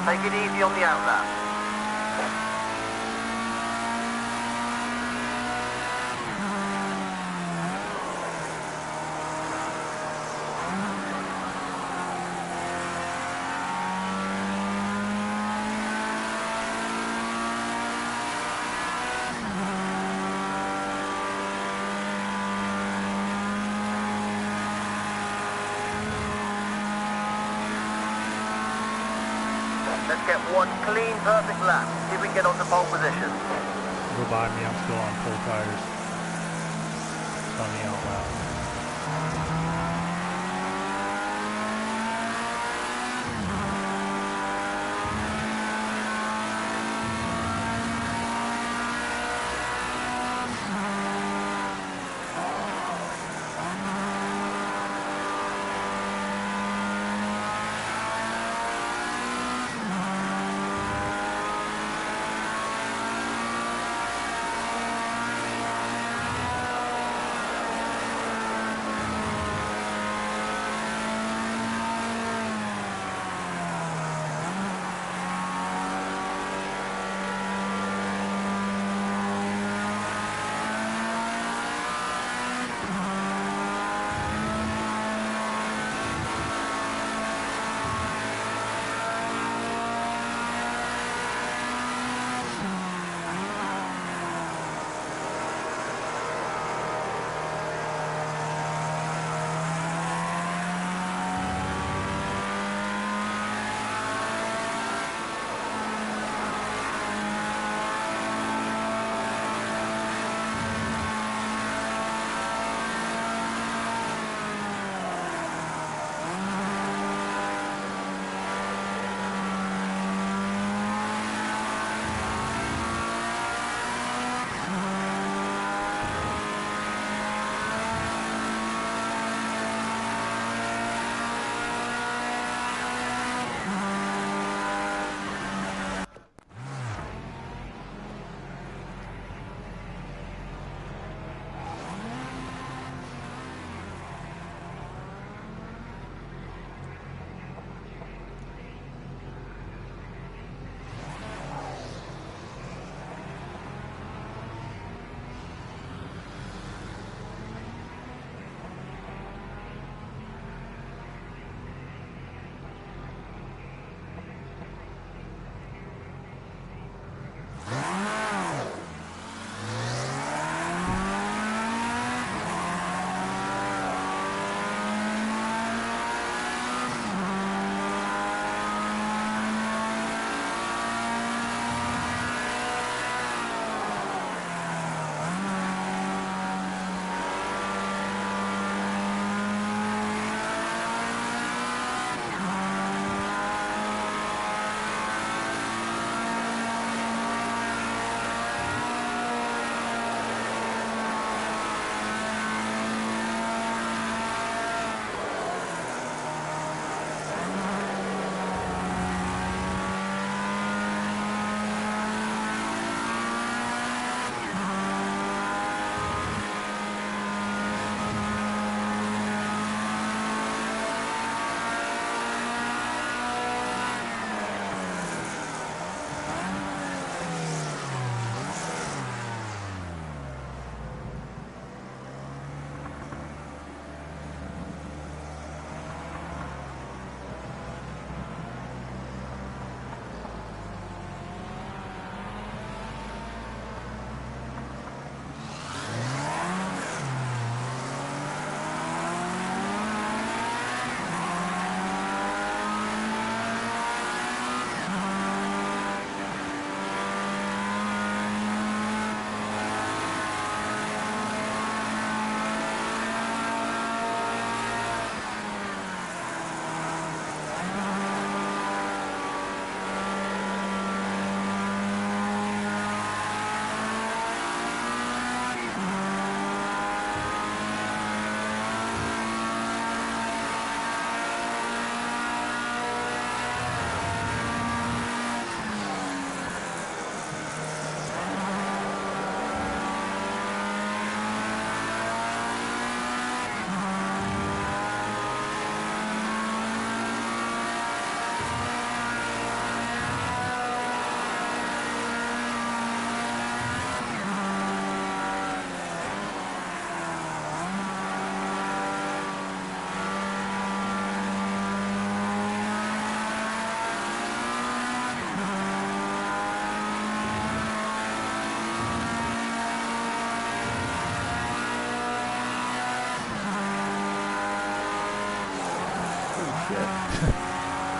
Take it easy on the outlap. Let's get one clean, perfect lap. See if we can get on to pole position. Go by me, I'm still on full tires. It's on the outlap.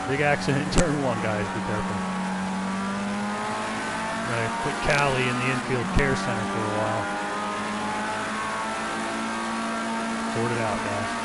Big accident in turn 1, guys. Be careful. I put Callie in the infield care center for a while. Sort it out, guys.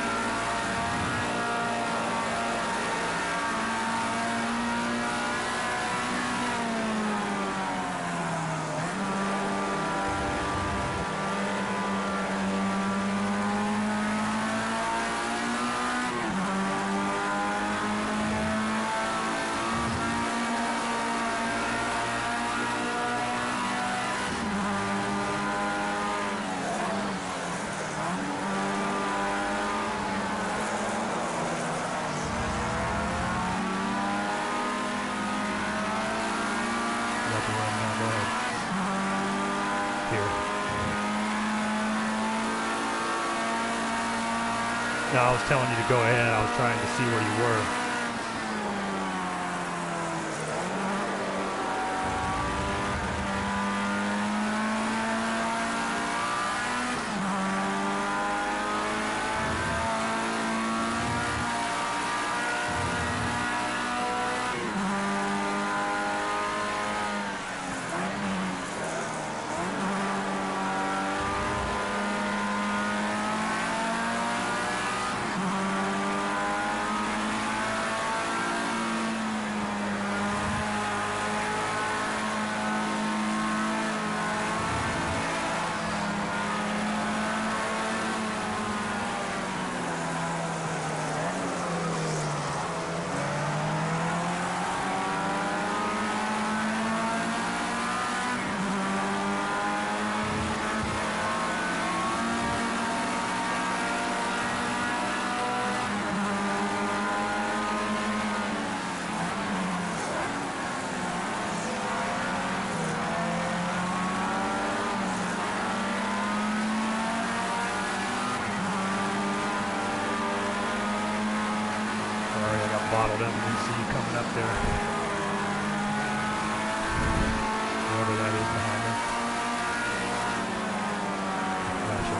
No, I was telling you to go ahead. I was trying to see where you were. Bottled up, didn't see you coming up there. Whoever that is behind me. Gotcha.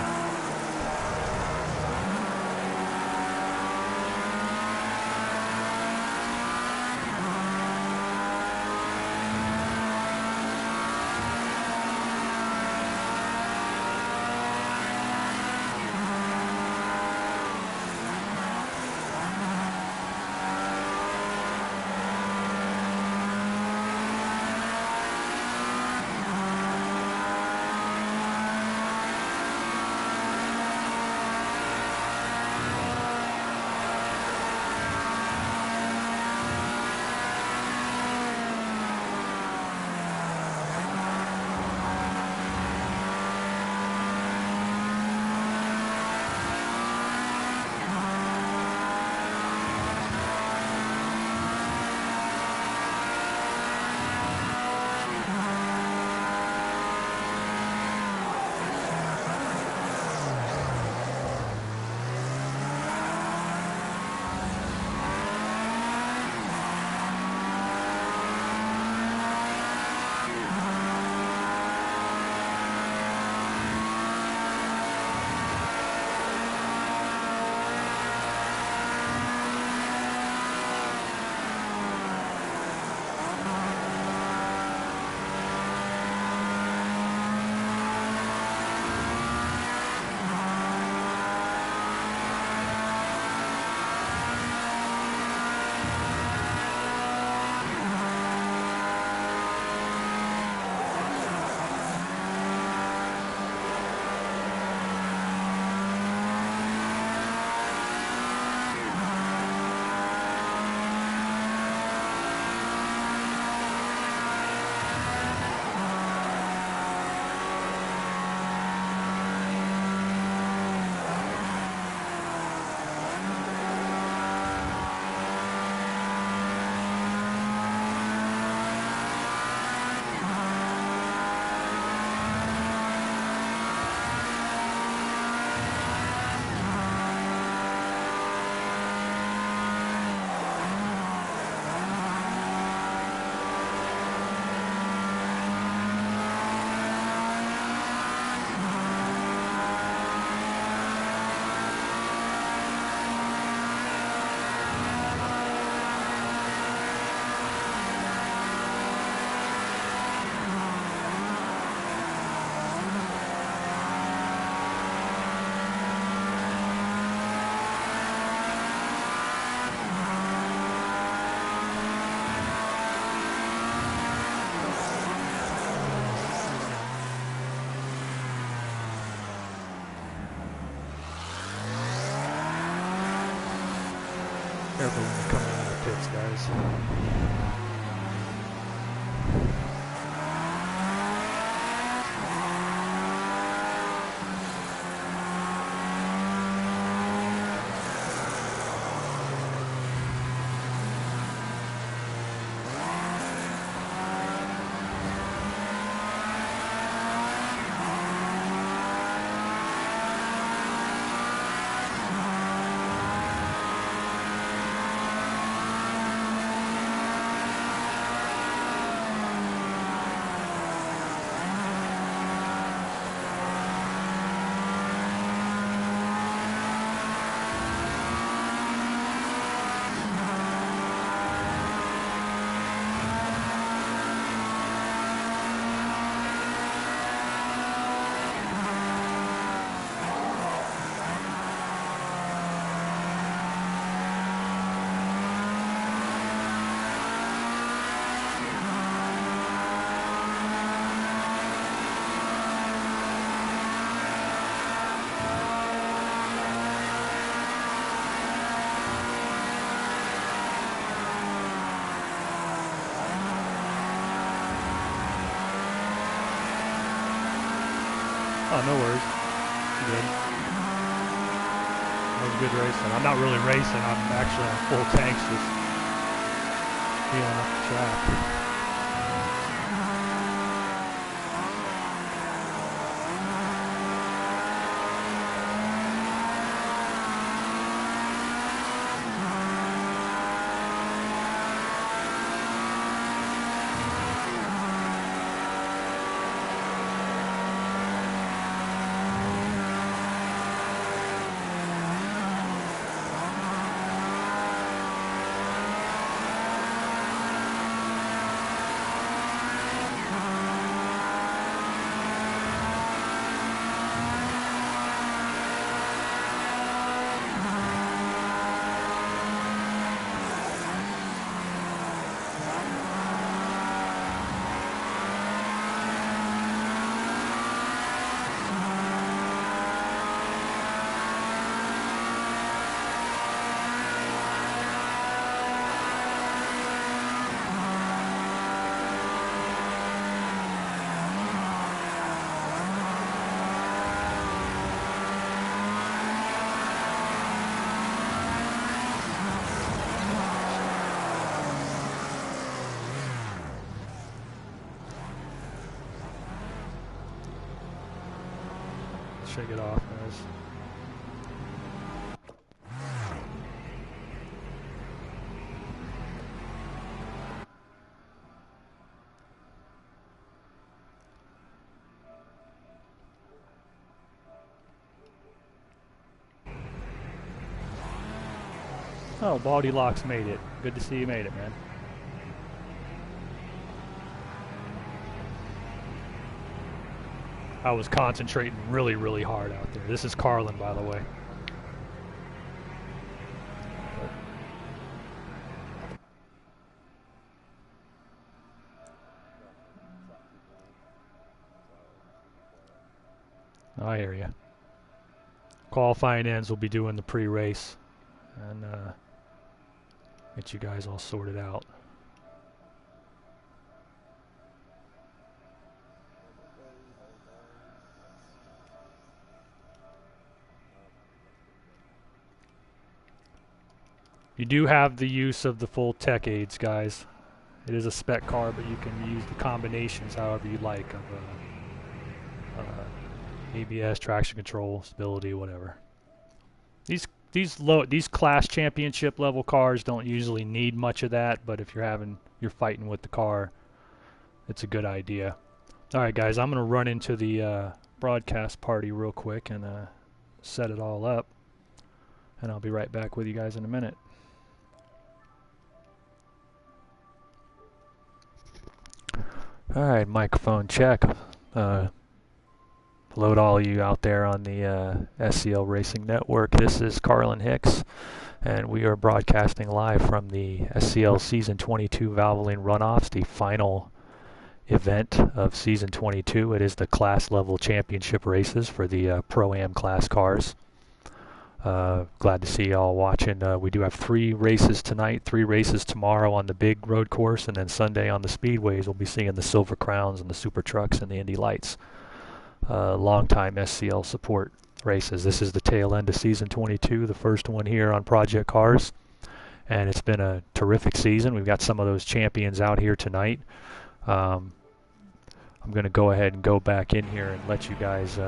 Careful when you're coming out of the pits, guys. Oh, no worries. Good. That was good racing. I'm not really racing. I'm actually on full tanks, just feeling up the track. Shake it off, guys. Oh, Baldy Locks made it. Good to see you made it, man. I was concentrating really, really hard out there. This is Carlin, by the way. I hear you. Qualifying ends, we'll be doing the pre-race and get you guys all sorted out. You do have the use of the full tech aids, guys. It is a spec car, but you can use the combinations however you like of ABS, traction control, stability, whatever. These class championship level cars don't usually need much of that, but if you're fighting with the car, it's a good idea. All right, guys, I'm gonna run into the broadcast party real quick and set it all up, and I'll be right back with you guys in a minute. All right, microphone check. Hello to all of you out there on the SCL Racing Network. This is Carlin Hicks, and we are broadcasting live from the SCL Season 22 Valvoline Runoffs, the final event of Season 22. It is the class level championship races for the Pro-Am class cars. Glad to see y'all watching. We do have 3 races tonight, 3 races tomorrow on the big road course, and then Sunday on the speedways we'll be seeing the Silver Crowns and the Super Trucks and the Indy Lights. Long-time SCL support races. This is the tail end of season 22, the first one here on Project Cars, and it's been a terrific season. We've got some of those champions out here tonight. I'm going to go ahead and go back in here and let you guys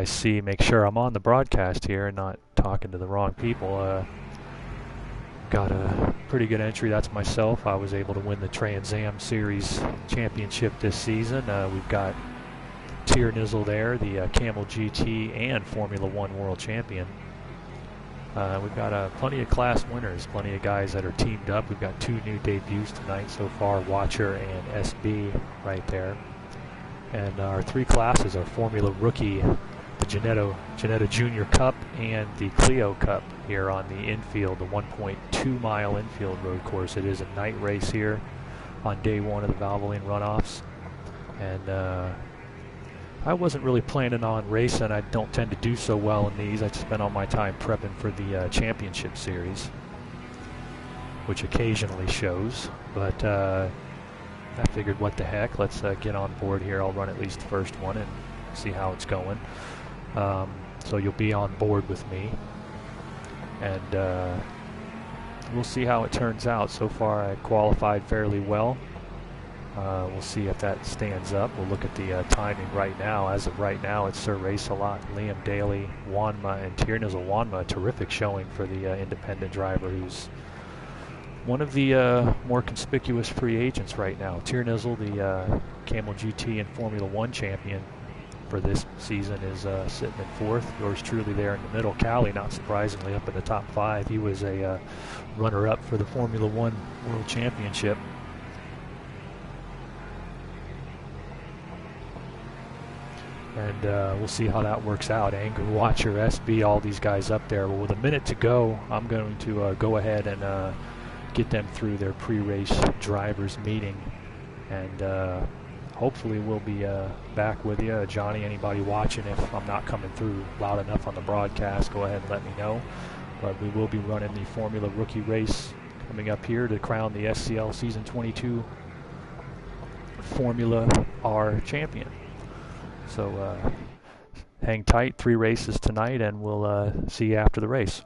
see, make sure I'm on the broadcast here and not talking to the wrong people. Got a pretty good entry. That's myself. I was able to win the Trans Am Series championship this season. We've got Tiernizzle there, the Camel GT and Formula One world champion. We've got plenty of class winners, plenty of guys that are teamed up. We've got 2 new debuts tonight so far, Watcher and SB right there. And our 3 classes are Formula Rookie, the Ginetta Junior Cup, and the Clio Cup here on the infield, the 1.2 mile infield road course. It is a night race here on day 1 of the Valvoline Runoffs. And I wasn't really planning on racing. I don't tend to do so well in these. I spend all my time prepping for the Championship Series, which occasionally shows. But I figured, what the heck, let's get on board here. I'll run at least the first one and see how it's going. So you'll be on board with me, and we'll see how it turns out. So far I qualified fairly well. We'll see if that stands up. We'll look at the timing right now. As of right now, it's Sir Race-A-Lot, Liam Daly, Wanma, and Tiernizzle. Wanma, a terrific showing for the independent driver, who's one of the more conspicuous free agents right now. Tiernizzle, the Camel GT and Formula One champion for this season, is sitting in 4th. Yours truly there in the middle. Callie, not surprisingly, up in the top 5. He was a runner-up for the Formula One World Championship. And we'll see how that works out. Anger, Watcher, SB, all these guys up there. Well, with a minute to go, I'm going to go ahead and get them through their pre-race drivers meeting, and hopefully we'll be back with you. Johnny, anybody watching, if I'm not coming through loud enough on the broadcast, go ahead and let me know. But we will be running the Formula Rookie race coming up here to crown the SCL Season 22 Formula R champion. So hang tight, 3 races tonight, and we'll see you after the race.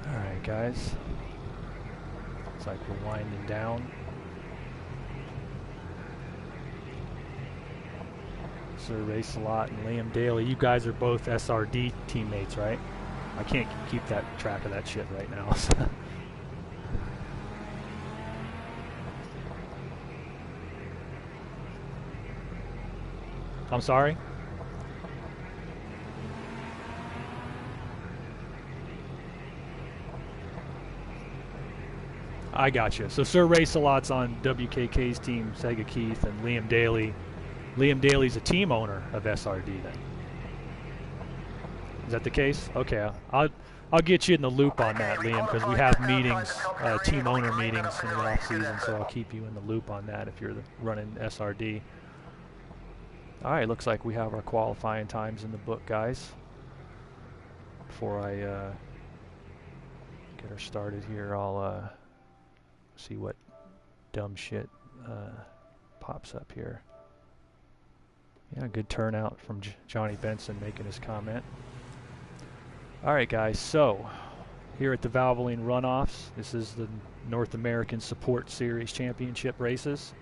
Alright guys, looks like we're winding down. Sir Race-A-Lot and Liam Daly, you guys are both SRD teammates, right? I can't keep that track of that shit right now. I'm sorry? I got you. So Sir Race-A-Lot's on WKK's team, Sega Keith, and Liam Daly. Liam Daly's a team owner of SRD then. Is that the case? Okay, I'll get you in the loop on that, Liam, because we have meetings, team owner meetings in the off season, so I'll keep you in the loop on that if you're running SRD. All right, looks like we have our qualifying times in the book, guys. Before I get her started here, I'll see what dumb shit pops up here. Yeah, good turnout from Johnny Benson making his comment. Alright guys, so here at the Valvoline Runoffs, this is the North American Support Series Championship races.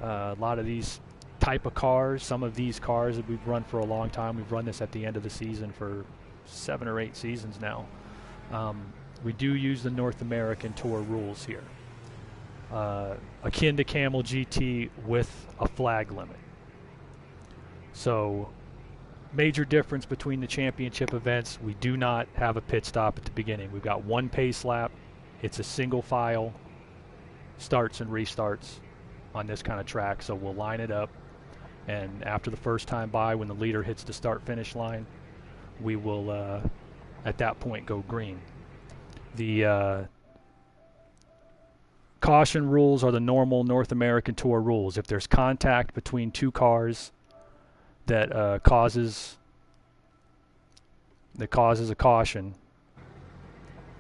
A lot of these type of cars, some of these cars that we've run for a long time. We've run this at the end of the season for 7 or 8 seasons now. We do use the North American Tour rules here. Akin to Camel GT with a flag limit. So major difference between the championship events, we do not have a pit stop at the beginning. We've got 1 pace lap. It's a single file, starts and restarts on this kind of track. So we'll line it up, and after the first time by, when the leader hits the start finish line, we will at that point go green. The caution rules are the normal North American Tour rules. If there's contact between two cars that causes a caution.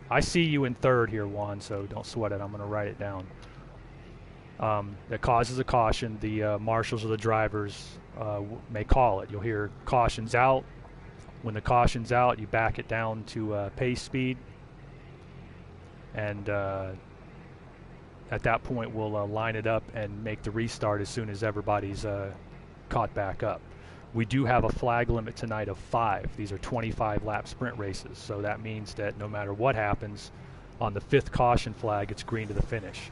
I see you in third here, Juan, so don't sweat it. I'm going to write it down. That causes a caution, the marshals or the drivers may call it. You'll hear cautions out. When the caution's out, you back it down to pace speed. And at that point, we'll line it up and make the restart as soon as everybody's caught back up. We do have a flag limit tonight of 5. These are 25-lap sprint races, so that means that no matter what happens, on the 5th caution flag, it's green to the finish.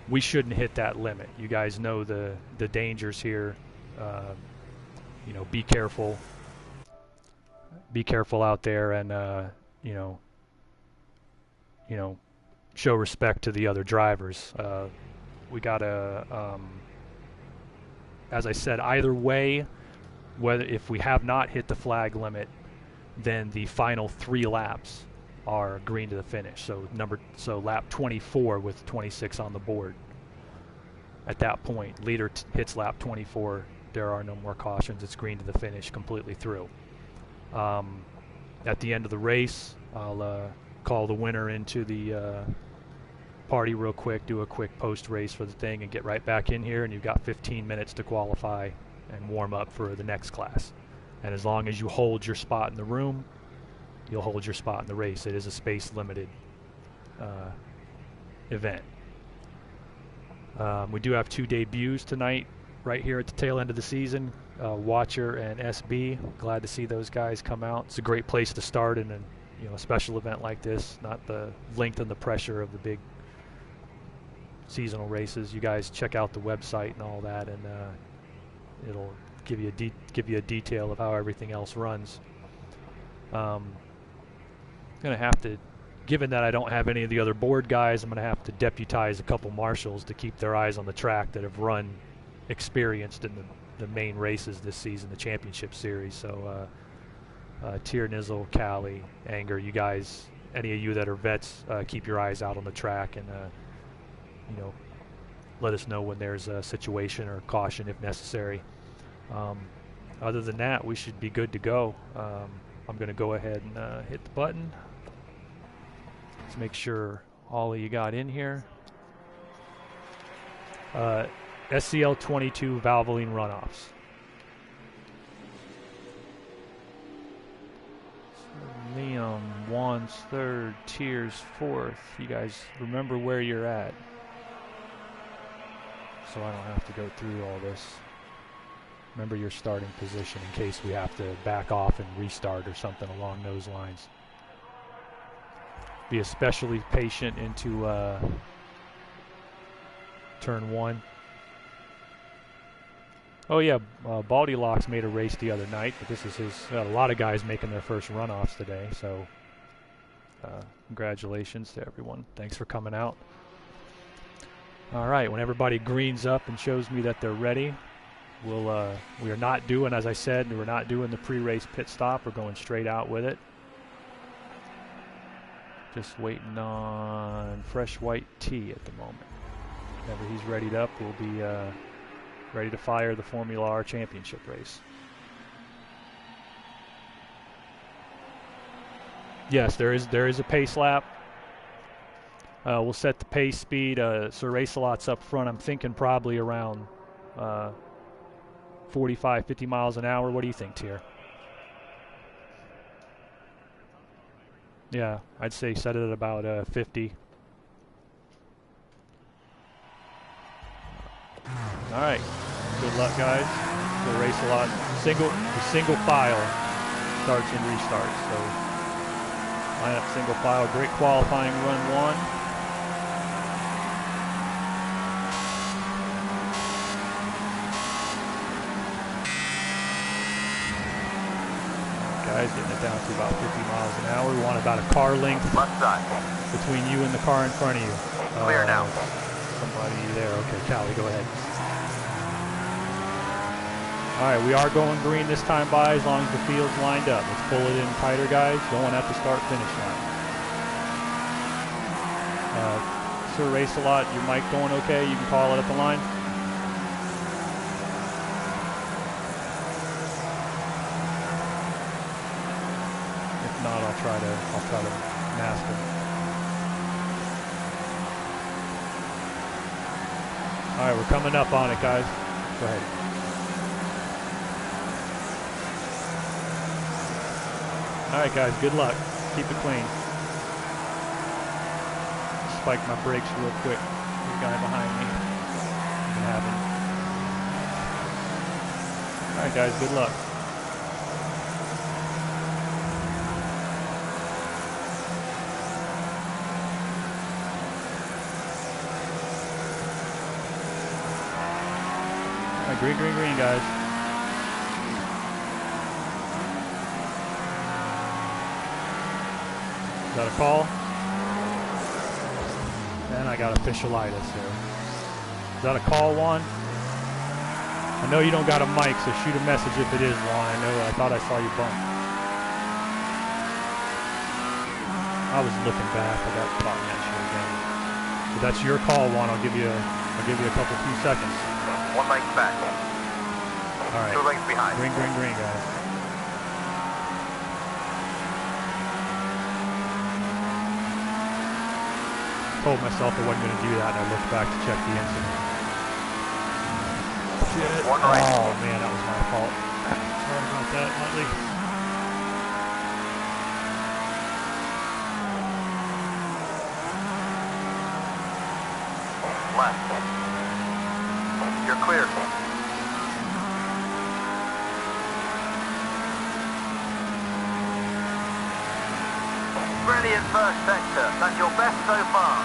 We shouldn't hit that limit. You guys know the dangers here. You know, be careful. Be careful out there, and you know, show respect to the other drivers. We gotta, as I said, either way. Whether if we have not hit the flag limit, then the final 3 laps are green to the finish. So lap 24 with 26 on the board. At that point, leader hits lap 24. There are no more cautions. It's green to the finish, completely through. At the end of the race, I'll call the winner into the party real quick, do a quick post race for the thing, and get right back in here. And you've got 15 minutes to qualify and warm up for the next class. And as long as you hold your spot in the room, you'll hold your spot in the race. It is a space limited event. We do have 2 debuts tonight right here at the tail end of the season. Watcher and SB, glad to see those guys come out. It's a great place to start in a special event like this, not the length and the pressure of the big seasonal races. You guys check out the website and all that, and it'll give you a detail of how everything else runs. Gonna have to, given that I don't have any of the other board guys, I'm gonna have to deputize a couple marshals to keep their eyes on the track that have run experienced in the main races this season, the championship series. So Tier, Nizzle, Callie, Anger, you guys, any of you that are vets, keep your eyes out on the track, and let us know when there's a situation or caution if necessary. Other than that, we should be good to go. I'm going to go ahead and hit the button. Let's make sure all of you got in here. SCL 22 Valvoline Runoffs. Liam, Juan's third, Tier's fourth. You guys remember where you're at, so I don't have to go through all this. Remember your starting position in case we have to back off and restart or something along those lines. Be especially patient into turn 1. Oh yeah, Baldy Locks made a race the other night, but this is his. A lot of guys making their first runoffs today, so congratulations to everyone. Thanks for coming out. All right, when everybody greens up and shows me that they're ready, we are not doing, as I said, we're not doing the pre-race pit stop. We're going straight out with it. Just waiting on Fresh White Tea at the moment. Whenever he's readied up, we'll be ready to fire the Formula R Championship race. Yes, there is a pace lap. We'll set the pace speed. Sir Race-A-Lot's up front. I'm thinking probably around 45, 50 miles an hour. What do you think, Tier? Yeah, I'd say set it at about 50. All right, good luck, guys. We'll race a lot. Single file starts and restarts. So line up single file. Great qualifying run 1. Guys, getting it down to about 50 miles an hour. We want about a car length between you and the car in front of you. Clear now. Somebody there. Okay, Callie, go ahead. Alright, we are going green this time by as long as the field's lined up. Let's pull it in tighter, guys. Going at the start-finish line. Sir Race a Lot, your mic going okay? You can call it at the line. If not, I'll try to mask it. Alright, we're coming up on it, guys. Go ahead. Alright, guys, good luck. Keep it clean. Spike my brakes real quick. The guy behind me. Can have him. Alright, guys, good luck. Alright, green, green, green, guys. Is that a call? And I got officialitis here. Is that a call, Juan? I know you don't got a mic, so shoot a message if it is, Juan. I thought I saw you bump. I was looking back. I got caught in that shit again. If that's your call, Juan, I'll give you a few seconds. 1 length back. All right. 2 lengths behind. Green, green, green, guys. Told myself I wasn't going to do that, and I looked back to check the incident. Shit. 1 right. Oh, man, that was my fault. Sorry about that, Nutley. Left. You're clear. Brilliant first sector. That's your best so far.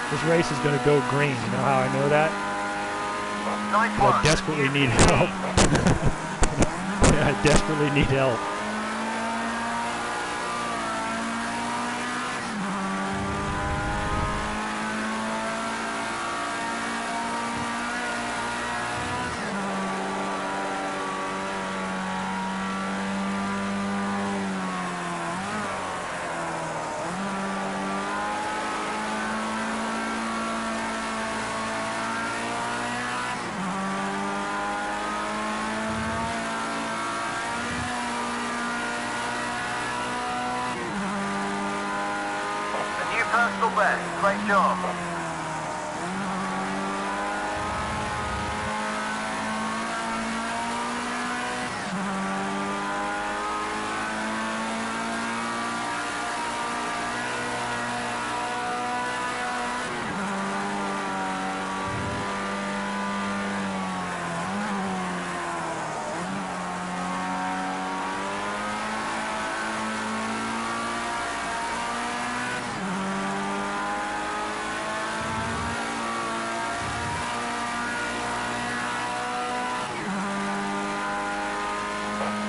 This race is going to go green. You know how I know that? Nice I one. desperately need help. Yeah, I desperately need help. Personal best. Great job.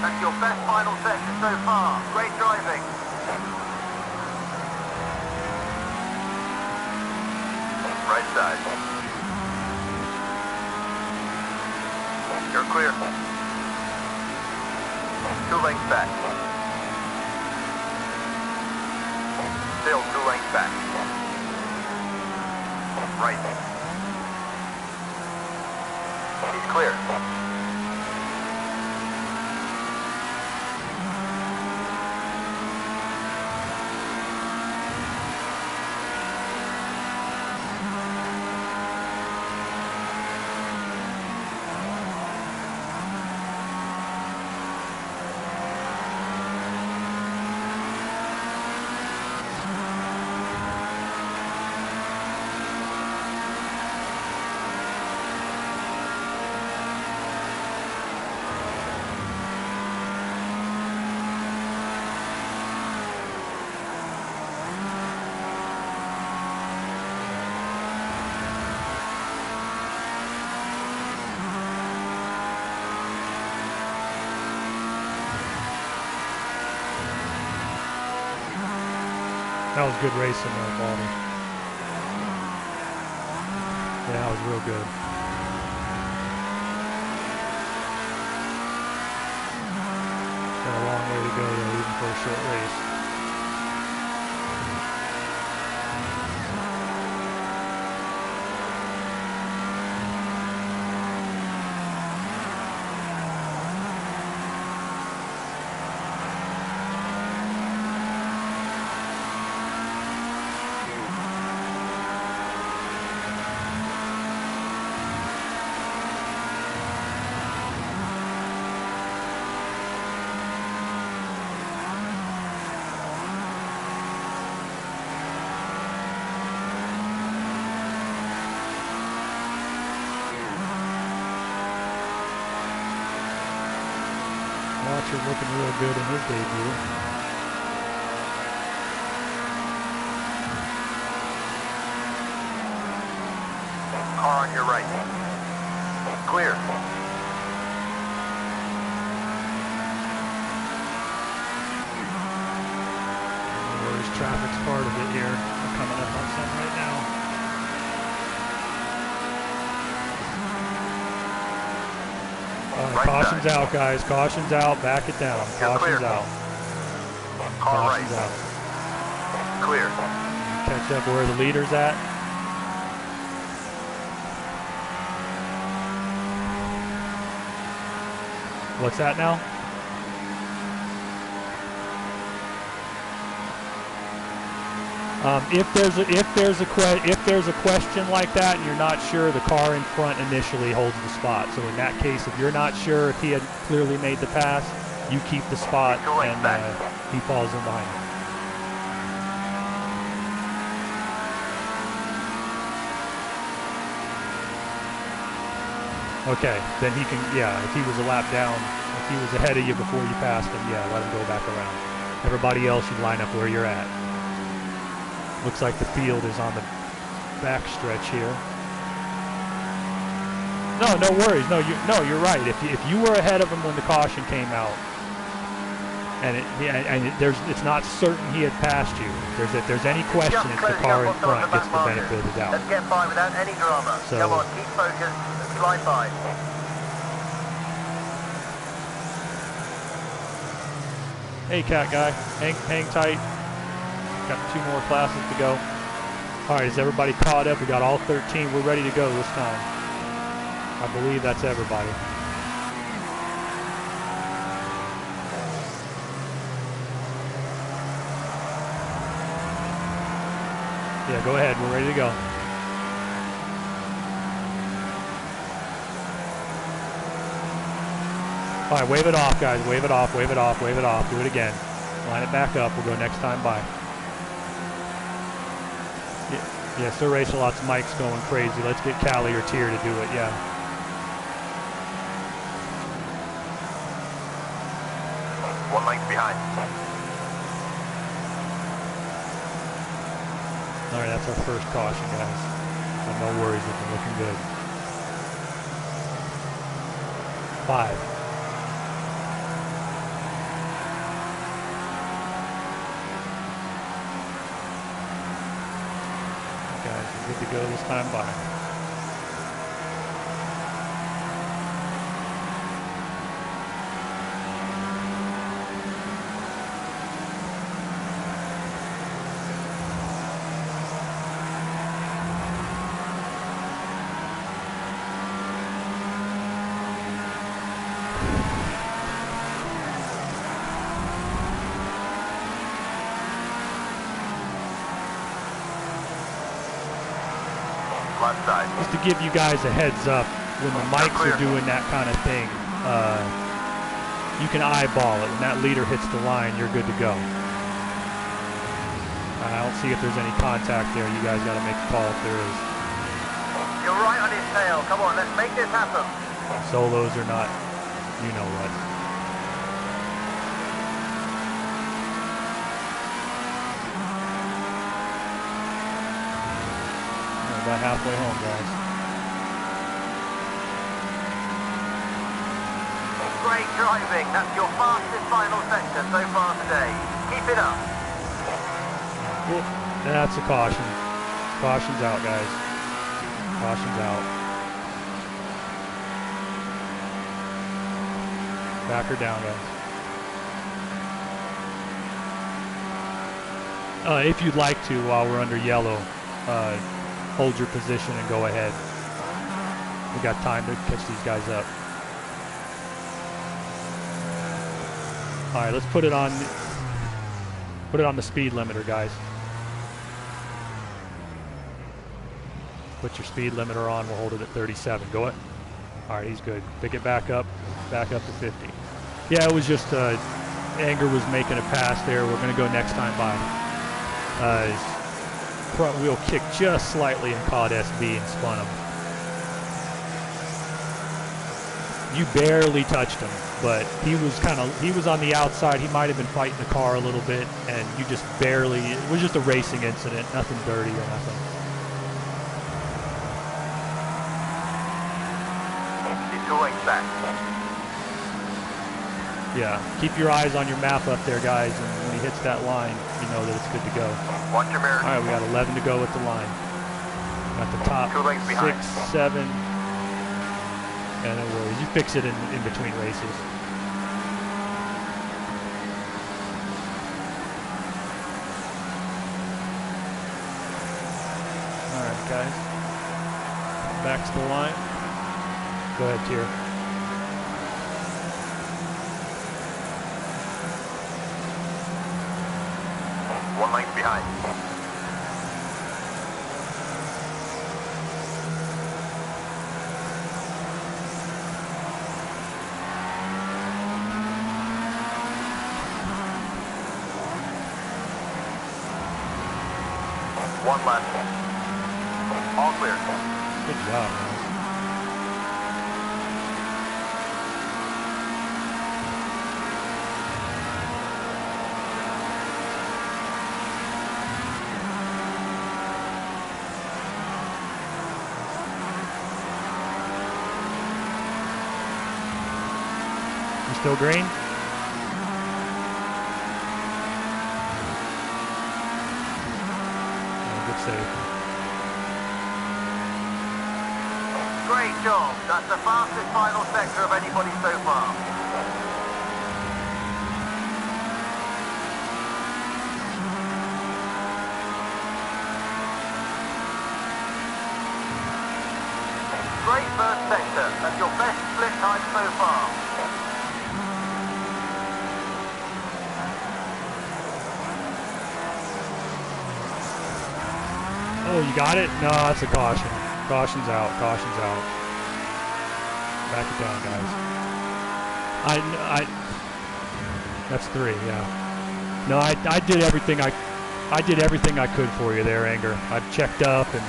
That's your best final sector so far. Great driving. Right side. You're clear. 2 lengths back. Still 2 lengths back. Right. He's clear. That was good racing there, Baldy. Yeah, that was real good. Got a long way to go though, even for a short race. Watcher's looking real good in his debut. Car on your right. Clear. There's traffic's part of it here. We're coming up on some right now. Caution's out, guys. Caution's out. Back it down. Caution's out. Caution's out. Clear. Catch up where the leader's at. What's that now? If there's a question like that and you're not sure, the car in front initially holds the spot. So in that case, if you're not sure if he had clearly made the pass, you keep the spot and he falls in behind you. Okay, then he can, yeah, if he was a lap down, if he was ahead of you before you passed him, yeah, let him go back around. Everybody else should line up where you're at. Looks like the field is on the back stretch here. No worries. No, you're right. If you were ahead of him when the caution came out, and it's not certain he had passed you. If there's any question, it's the car in front gets the benefit of the doubt. Let's get by without any drama. So, come on, keep focused. Slide by. Hey, cat guy, hang tight. Got 2 more classes to go. All right, is everybody caught up? We got all 13. We're ready to go this time. I believe that's everybody. Yeah, go ahead. We're ready to go. All right, wave it off, guys. Wave it off, wave it off, wave it off. Do it again. Line it back up. We'll go next time by. Yeah, Sir Racer, lots of mics going crazy. Let's get Callie or Tier to do it, yeah. One length behind. All right, that's our first caution, guys. So no worries, it's been looking good. 5. Good to go this time by. Left side. Just to give you guys a heads up, when the mics are doing that kind of thing, you can eyeball it. When that leader hits the line, you're good to go. I don't see if there's any contact there. You guys got to make a call if there is. You're right on his tail. Come on, let's make this happen. Solos or not, you know what. About halfway home, guys. Great driving. That's your fastest final sector so far today. Keep it up. Well, that's a caution. Caution's out, guys. Caution's out. Back her down, guys. If you'd like to, while we're under yellow, hold your position and go ahead. We got time to catch these guys up. All right, let's put it on the speed limiter, guys. Put your speed limiter on. We'll hold it at 37. Go it. All right, he's good. Pick it back up to 50. Yeah, it was just Anger was making a pass there. We're going to go next time by. Front wheel kicked just slightly and caught SB and spun him. You barely touched him, but he was on the outside. He might have been fighting the car a little bit, and you just barely. It was just a racing incident, nothing dirty or nothing. Back. Yeah, keep your eyes on your map up there, guys, and when he hits that line, you know that it's good to go. Watch your mirror. All right, we got 11 to go at the line. Got the top 6, 7. Yeah, no worries. You fix it in between races. All right, guys. Back to the line. Go ahead, Tier. One length behind. One left. All clear. Good job, man. Still green? Good save. Great job. That's the fastest final sector of anybody so far. Great first sector. That's your best split time so far. Oh, you got it? No, that's a caution. Caution's out. Caution's out. Back it down, guys. That's 3. Yeah. No, I did everything I could for you there, Anger. I checked up and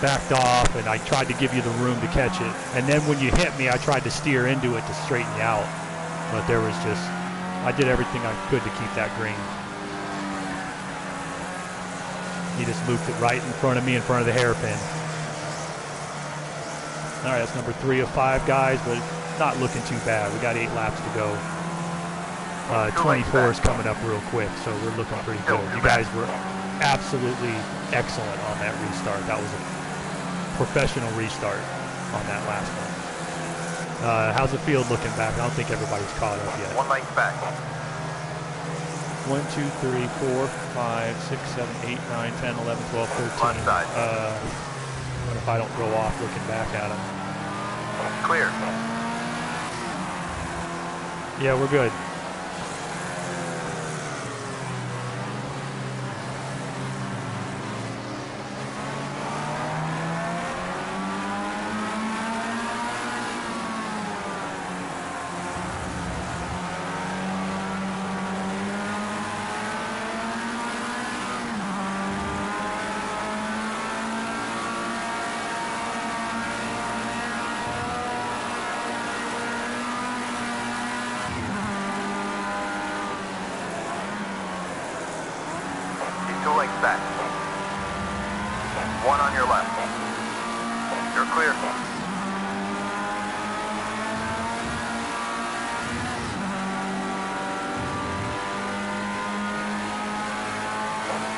backed off, and I tried to give you the room to catch it. And then when you hit me, I tried to steer into it to straighten you out. But there was just, I did everything I could to keep that green. He just looped it right in front of me, in front of the hairpin. All right, that's number 3 of 5 guys, but not looking too bad. We got 8 laps to go. 24 is coming up real quick, so we're looking pretty good. You guys were absolutely excellent on that restart. That was a professional restart on that last one. How's the field looking back? I don't think everybody's caught up yet. 1 length back. 1, 2, 3, 4, 5, 6, 7, 8, 9, 10, 11, 12, 13. What if I don't go off looking back at them? Clear. Yeah, we're good. Back. 1 on your left. You're clear.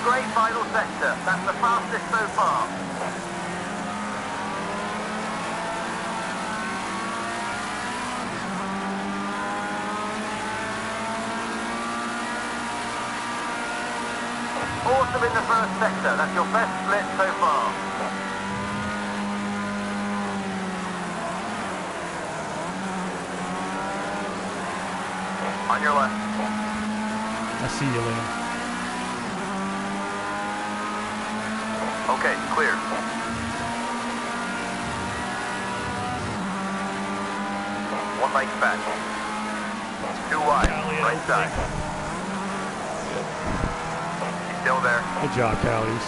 Great final sector. That's the fastest so far. Awesome in the first sector. That's your best split so far. On your left. I see you, Liam. Okay, clear. One lane back. Too wide. Right side. Still there. Good job, Callie.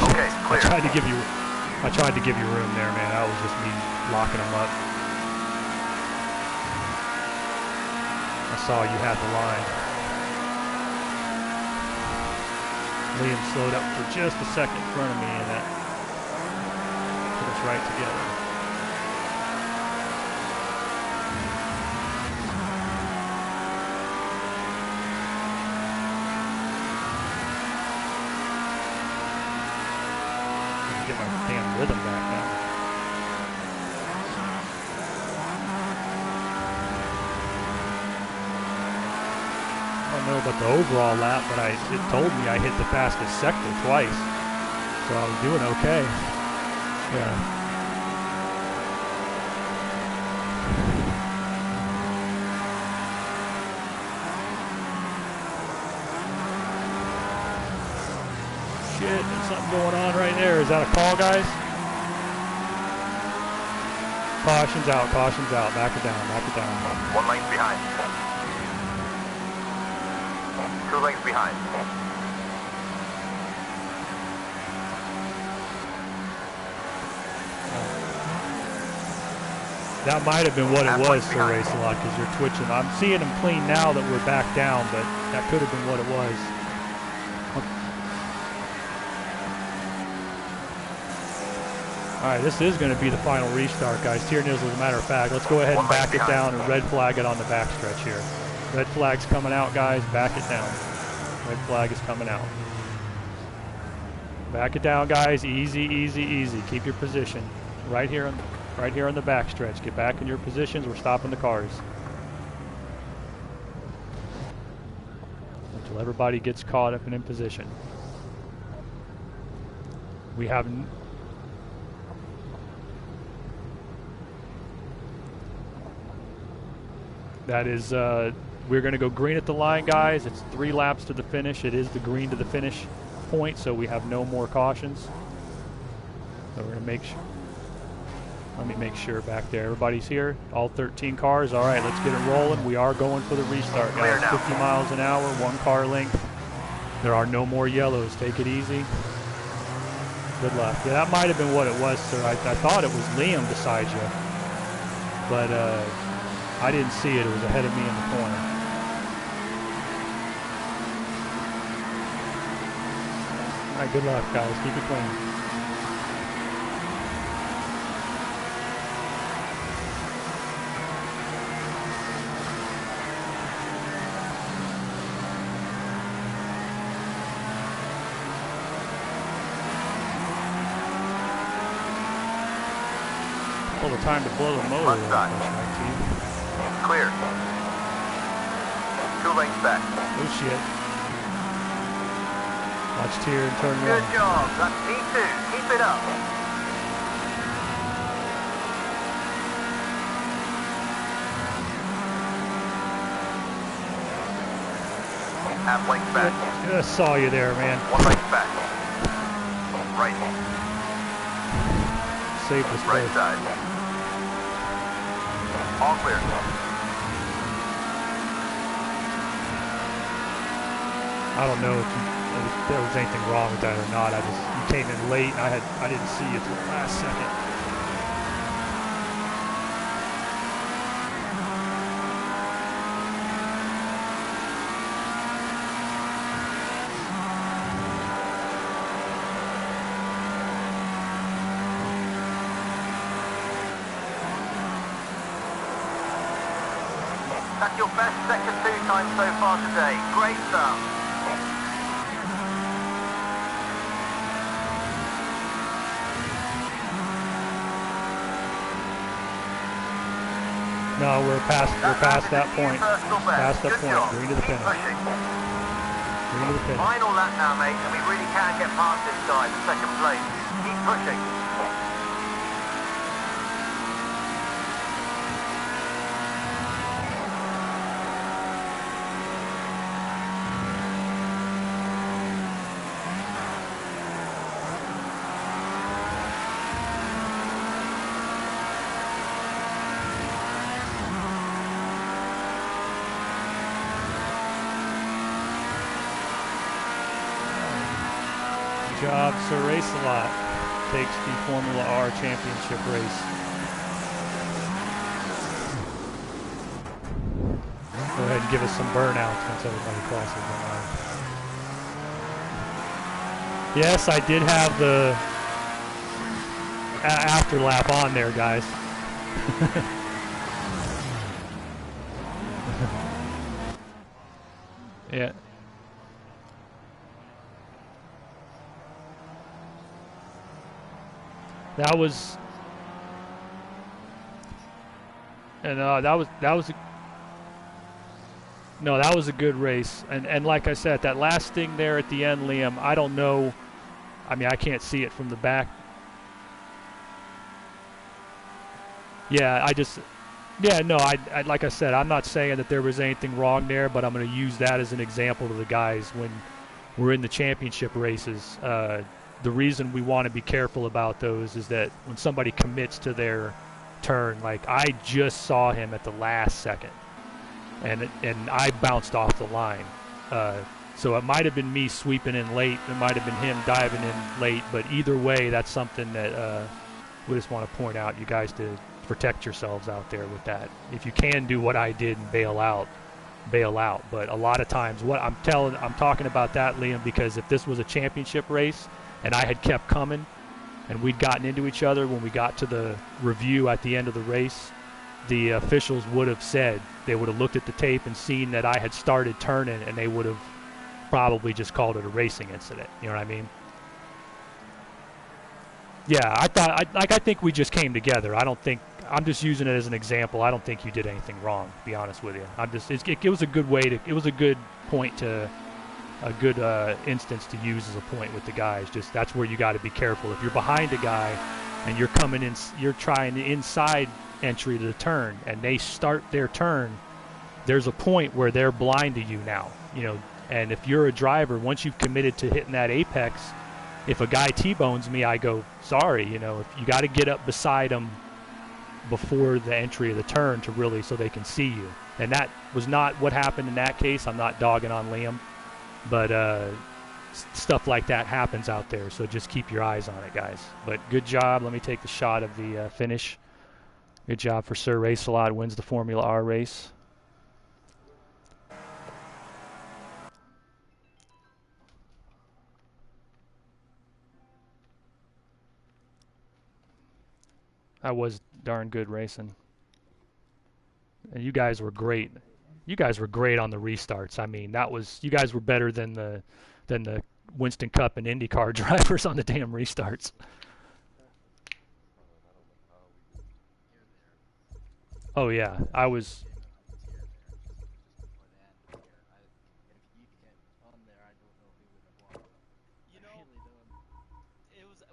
Okay, clear. I tried to give you room there, man. That was just me locking them up. I saw you had the line. Liam slowed up for just a second in front of me, and that put us right together. Get my damn rhythm back now. I don't know about the overall lap, but it told me I hit the fastest sector twice, so I was doing okay. Yeah. Shit, there's something going on right there. Is that a call, guys? Caution's out, caution's out. Back it down, back it down. One lane behind. 2 lanes behind. That might have been what it was, Sir Race-A-Lot, because you're twitching. I'm seeing them clean now that we're back down, but that could have been what it was. All right, this is going to be the final restart, guys. Tier Nizzle, as a matter of fact. Let's go ahead and back it down and red flag it on the backstretch here. Red flag's coming out, guys. Back it down. Red flag is coming out. Back it down, guys. Easy, easy, easy. Keep your position. Right here on the backstretch. Get back in your positions. We're stopping the cars. Until everybody gets caught up and in position. We have... That is, we're going to go green at the line, guys. It's 3 laps to the finish. It is the green to the finish point, so we have no more cautions. So we're going to make sure. Let me make sure back there. Everybody's here. All 13 cars. All right, let's get it rolling. We are going for the restart, guys. 50 miles an hour, 1 car length. There are no more yellows. Take it easy. Good luck. Yeah, that might have been what it was, sir. I thought it was Liam beside you, but I didn't see it. It was ahead of me in the corner. All right, good luck, guys. Keep it clean. All the time to blow the motor. Clear. 2 lanes back. Oh shit. Watch Tier and turn 1. Good job. That's P2. Keep it up. Half length back. Just saw you there, man. 1 length back. Right. Safest right side. All clear. I don't know if there was anything wrong with that or not. You came in late, and I didn't see you till the last second. That's your best sector 2 time so far today. Great stuff. No, we're past that point. Personal best. Past that Good point. job. Green to the Keep finish. pushing. Green to the finish. Final lap now, mate, and we really can get past this guy in second place. Keep pushing. Good job, Sir Race-A-Lot takes the Formula R championship race. Go ahead and give us some burnouts once everybody crosses the line. Yes, I did have the after lap on there, guys. Yeah. That was, and that was a good race. And like I said, that last thing there at the end, Liam, I don't know. I mean, I can't see it from the back. Yeah, no, I like I said, I'm not saying that there was anything wrong there, but I'm going to use that as an example to the guys when we're in the championship races. The reason we want to be careful about those is that when somebody commits to their turn, like I just saw him at the last second, and I bounced off the line. So it might have been me sweeping in late. It might have been him diving in late. But either way, that's something that we just want to point out. You guys to protect yourselves out there with that. If you can do what I did and bail out. But a lot of times, what I'm talking about that, Liam, because if this was a championship race and I had kept coming and we'd gotten into each other when we got to the review at the end of the race, the officials would have said, they would have looked at the tape and seen that I had started turning, and they would have probably just called it a racing incident. You know what I mean? Yeah, I think we just came together. I'm just using it as an example. I don't think you did anything wrong, to be honest with you. It was a good it was a good point to, a good instance to use as a point with the guys. Just that's where you got to be careful. If you're behind a guy and you're coming in, you're trying the inside entry to the turn, and they start their turn, there's a point where they're blind to you now, you know. And if you're a driver, once you've committed to hitting that apex, if a guy T-bones me, I go, sorry, you know. If you got to get up beside him before the entry of the turn to really, so they can see you. And that was not what happened in that case. I'm not dogging on Liam, but stuff like that happens out there, so just keep your eyes on it, guys. But good job. Let me take the shot of the finish. Good job for Sir Race-A-Lot, wins the Formula R race. That was darn good racing. And you guys were great. You guys were great on the restarts. I mean, you guys were better than the Winston Cup and IndyCar drivers on the damn restarts. Oh yeah, I was.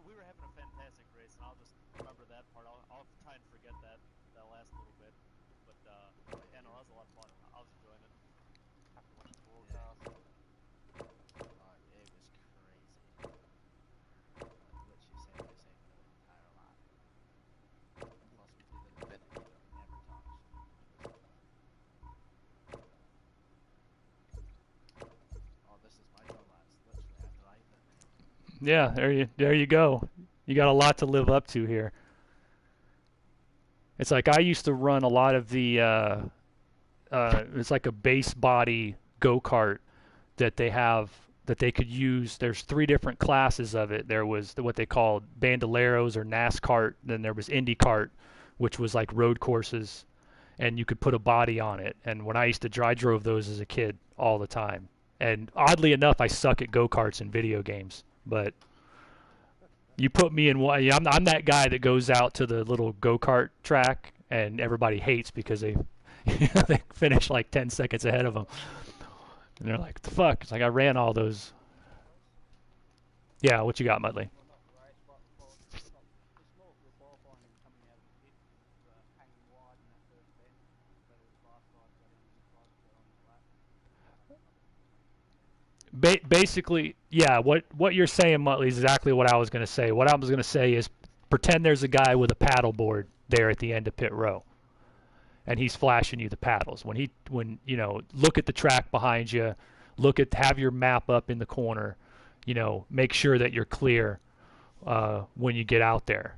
We were having a fantastic race, and I'll just remember that part. I'll try and forget that last little bit. But yeah, no, that was a lot of fun. I was enjoying it. After watching the World Cup, it was crazy. What you say, this ain't the entire lot. Plus, we did a bit that we never touched. Oh, this is my turn last. Literally after I hit. Yeah, there you go. You got a lot to live up to here. It's like I used to run a lot of the. It's like a base body go-kart that they have that they could use. There's 3 different classes of it. There was what they called bandoleros or NASCAR. Then there was IndyCart, which was like road courses, and you could put a body on it. And when I used to I drove those as a kid all the time. And oddly enough, I suck at go-karts in video games. But you put me in one. I'm that guy that goes out to the little go-kart track and everybody hates because they they finish like 10 seconds ahead of them, and they're like, "The fuck?" It's like I ran all those. Yeah, what you got, Mudley? Well, not the race, but it's more for the qualifying and coming out of the pit. He was hanging wide in that first bend, so his last guys got in and decided to go on his lap. Basically, yeah. What you're saying, Mudley, is exactly what I was going to say. What I was going to say is pretend there's a guy with a paddle board there at the end of pit row, and he's flashing you the paddles. When you know, look at the track behind you, have your map up in the corner, you know, make sure that you're clear when you get out there,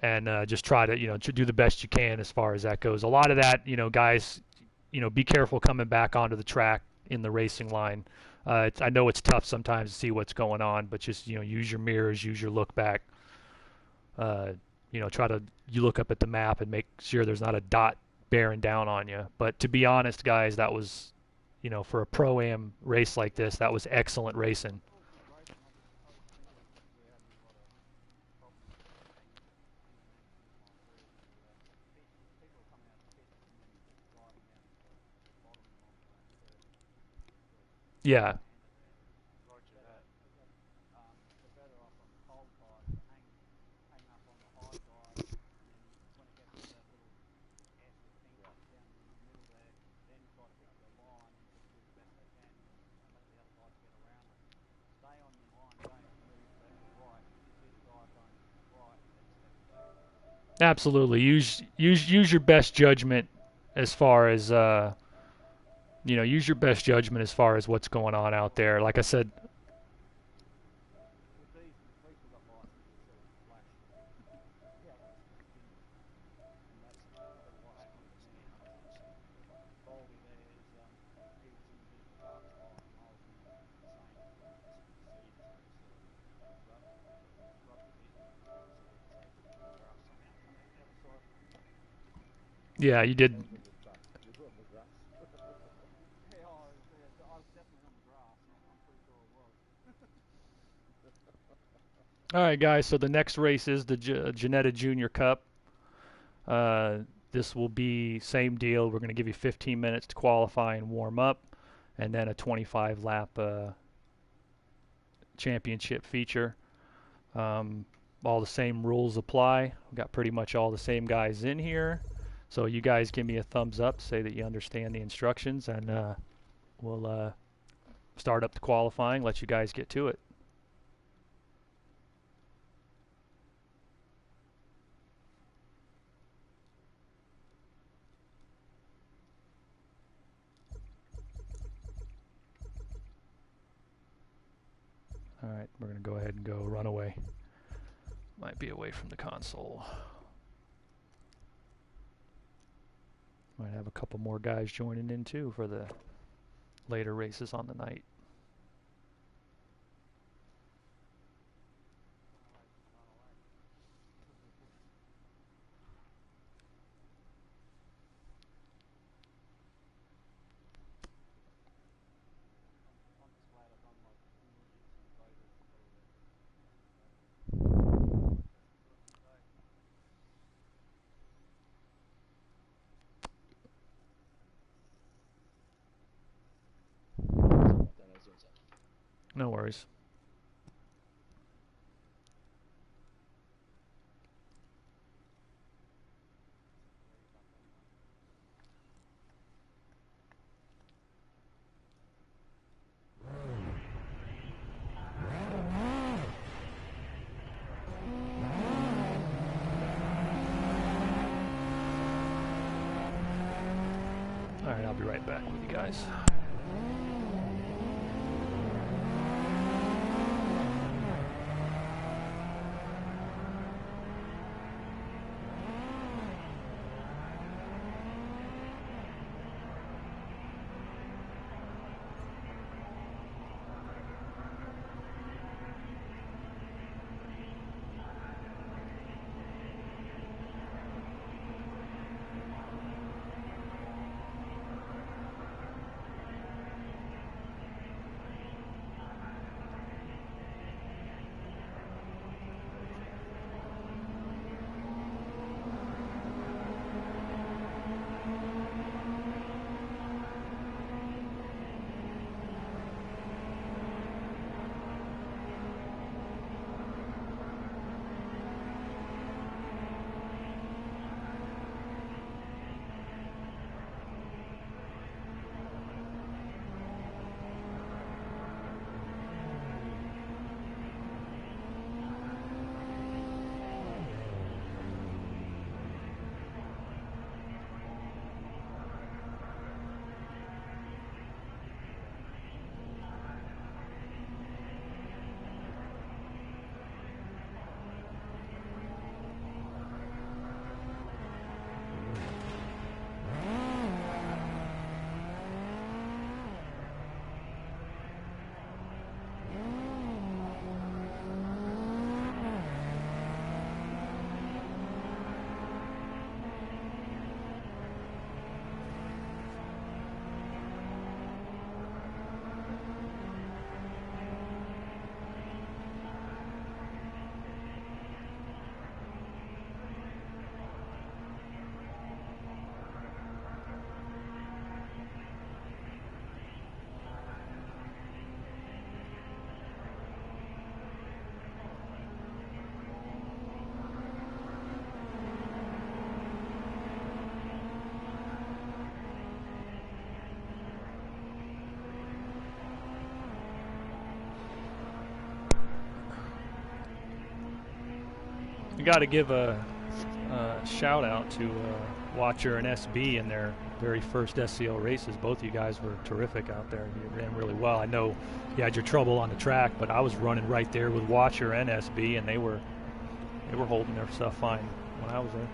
and just try to, you know, to do the best you can as far as that goes. A lot of that, you know, guys, you know, be careful coming back onto the track in the racing line. I know it's tough sometimes to see what's going on, but just, you know, use your mirrors, use your look back. You know, you look up at the map and make sure there's not a dot bearing down on you. But to be honest, guys, that was, you know, for a Pro-Am race like this, that was excellent racing. Yeah. Roger that. They're better off on the cold tyres to hang up on the high tyres, and then when it gets to that little S or pink down in the middle there, then try to pick the line and just do the best they can, and let the other guys get around them. Stay on your line, don't move left or right. If you see the guy going right, then step back. Absolutely. Use your best judgment as far as you know, use your best judgment as far as what's going on out there. Like I said, With these, at least we've got licenses so we can flash. Yeah, well, and that's probably what happened with me. Baldy there is he was in a bit of a dark spot, and I was in the same seat as him, so we rubbed a bit and decided to take the grass somehow come out the other side. yeah, you did. Yeah, I was definitely on the grass. I'm pretty sure it was. All right, guys. So the next race is the Ginetta Junior Cup. This will be same deal. We're going to give you 15 minutes to qualify and warm up, and then a 25 lap championship feature. All the same rules apply. We've got pretty much all the same guys in here. So you guys give me a thumbs up, say that you understand the instructions, and we'll start up the qualifying, let you guys get to it. All right, we're going to go ahead and go runaway. Might be away from the console. Might have a couple more guys joining in too for the later races on the night. No worries. All right, I'll be right back with you guys. We got to give a shout out to Watcher and SB in their very first SCL races. Both of you guys were terrific out there. You ran really well. I know you had your trouble on the track, but I was running right there with Watcher and SB, and they were holding their stuff fine when I was there.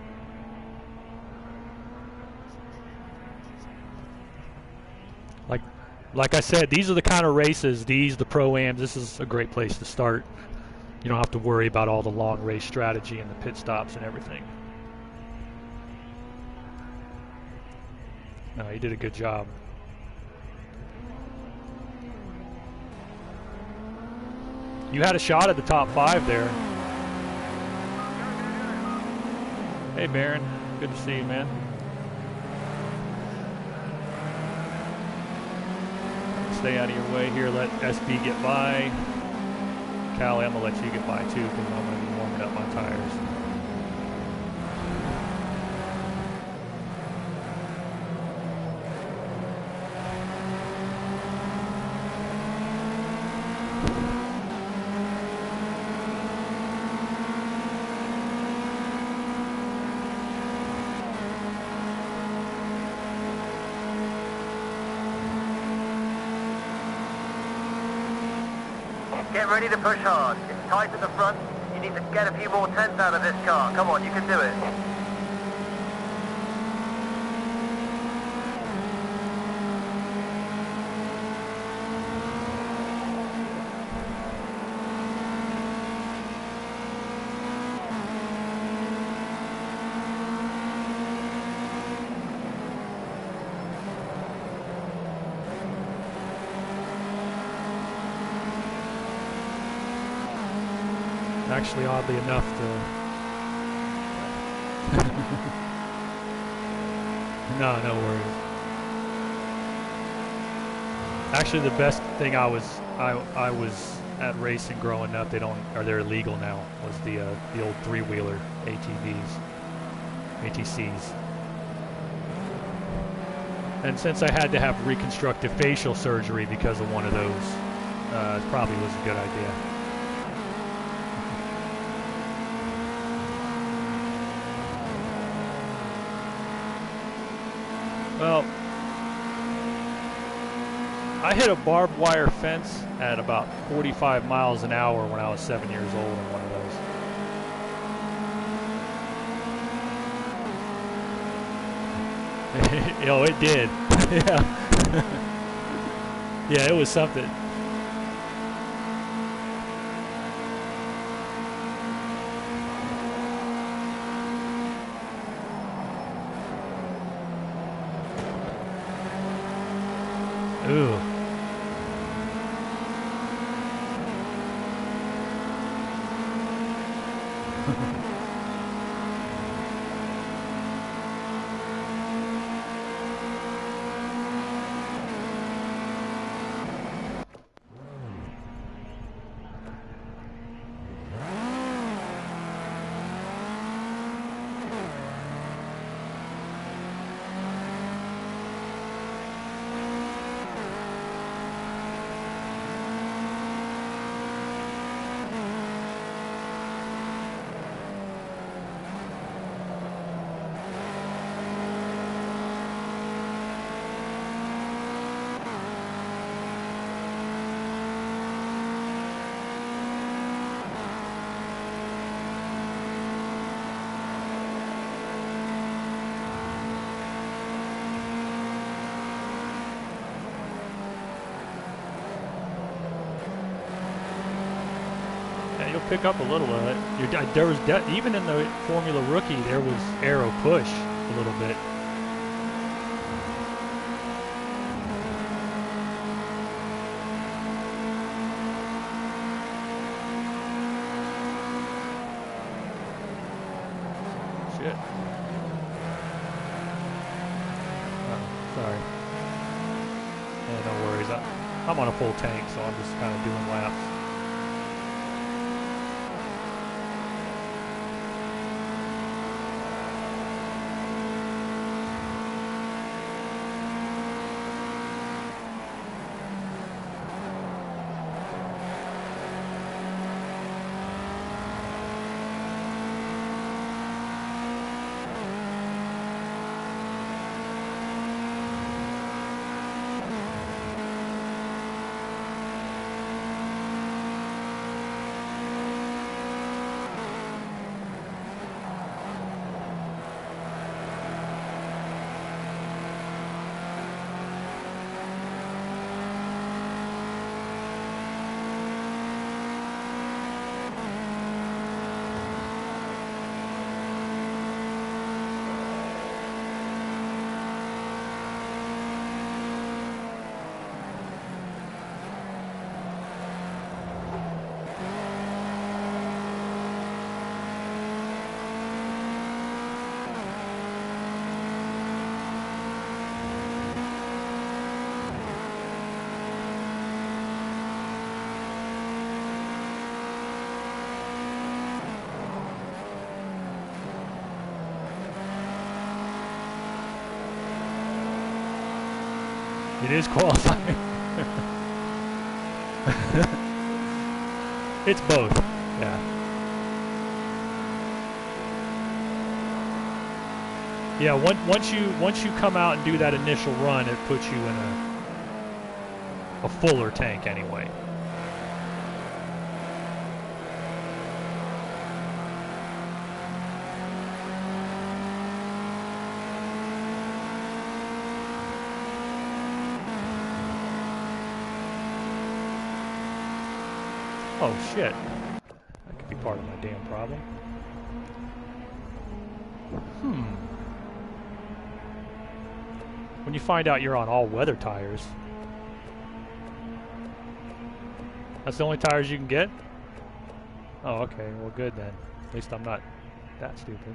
Like I said, these are the kind of races, the Pro-Ams, this is a great place to start. You don't have to worry about all the long race strategy and the pit stops and everything. No, you did a good job. You had a shot at the top 5 there. Hey, Baron. Good to see you, man. Stay out of your way here. Let SB get by. Callie, I'm going to let you get by too because I'm going to be warming up my tires. Get ready to push hard. It's tight at the front. You need to get a few more tenths out of this car. Come on, you can do it. Actually, oddly enough, no worries. Actually, the best thing I was at racing growing up, they're illegal now, was the old 3-wheeler ATCs. And since I had to have reconstructive facial surgery because of one of those, it probably was a good idea. Well, I hit a barbed wire fence at about 45 miles an hour when I was 7 years old in one of those. Oh, it did. Yeah. Yeah, it was something. Ooh. You'll pick up a little of it. There was even in the Formula Rookie, there was aero push a little bit. Shit. Oh, sorry. Yeah, no worries. I'm on a full tank, so I'm just kind of doing laps. It is qualifying. It's both. Yeah. Yeah. Once you come out and do that initial run, it puts you in a fuller tank anyway. Oh shit. That could be part of my damn problem. When you find out you're on all weather tires. That's the only tires you can get? Oh, okay. Well, good then. At least I'm not that stupid.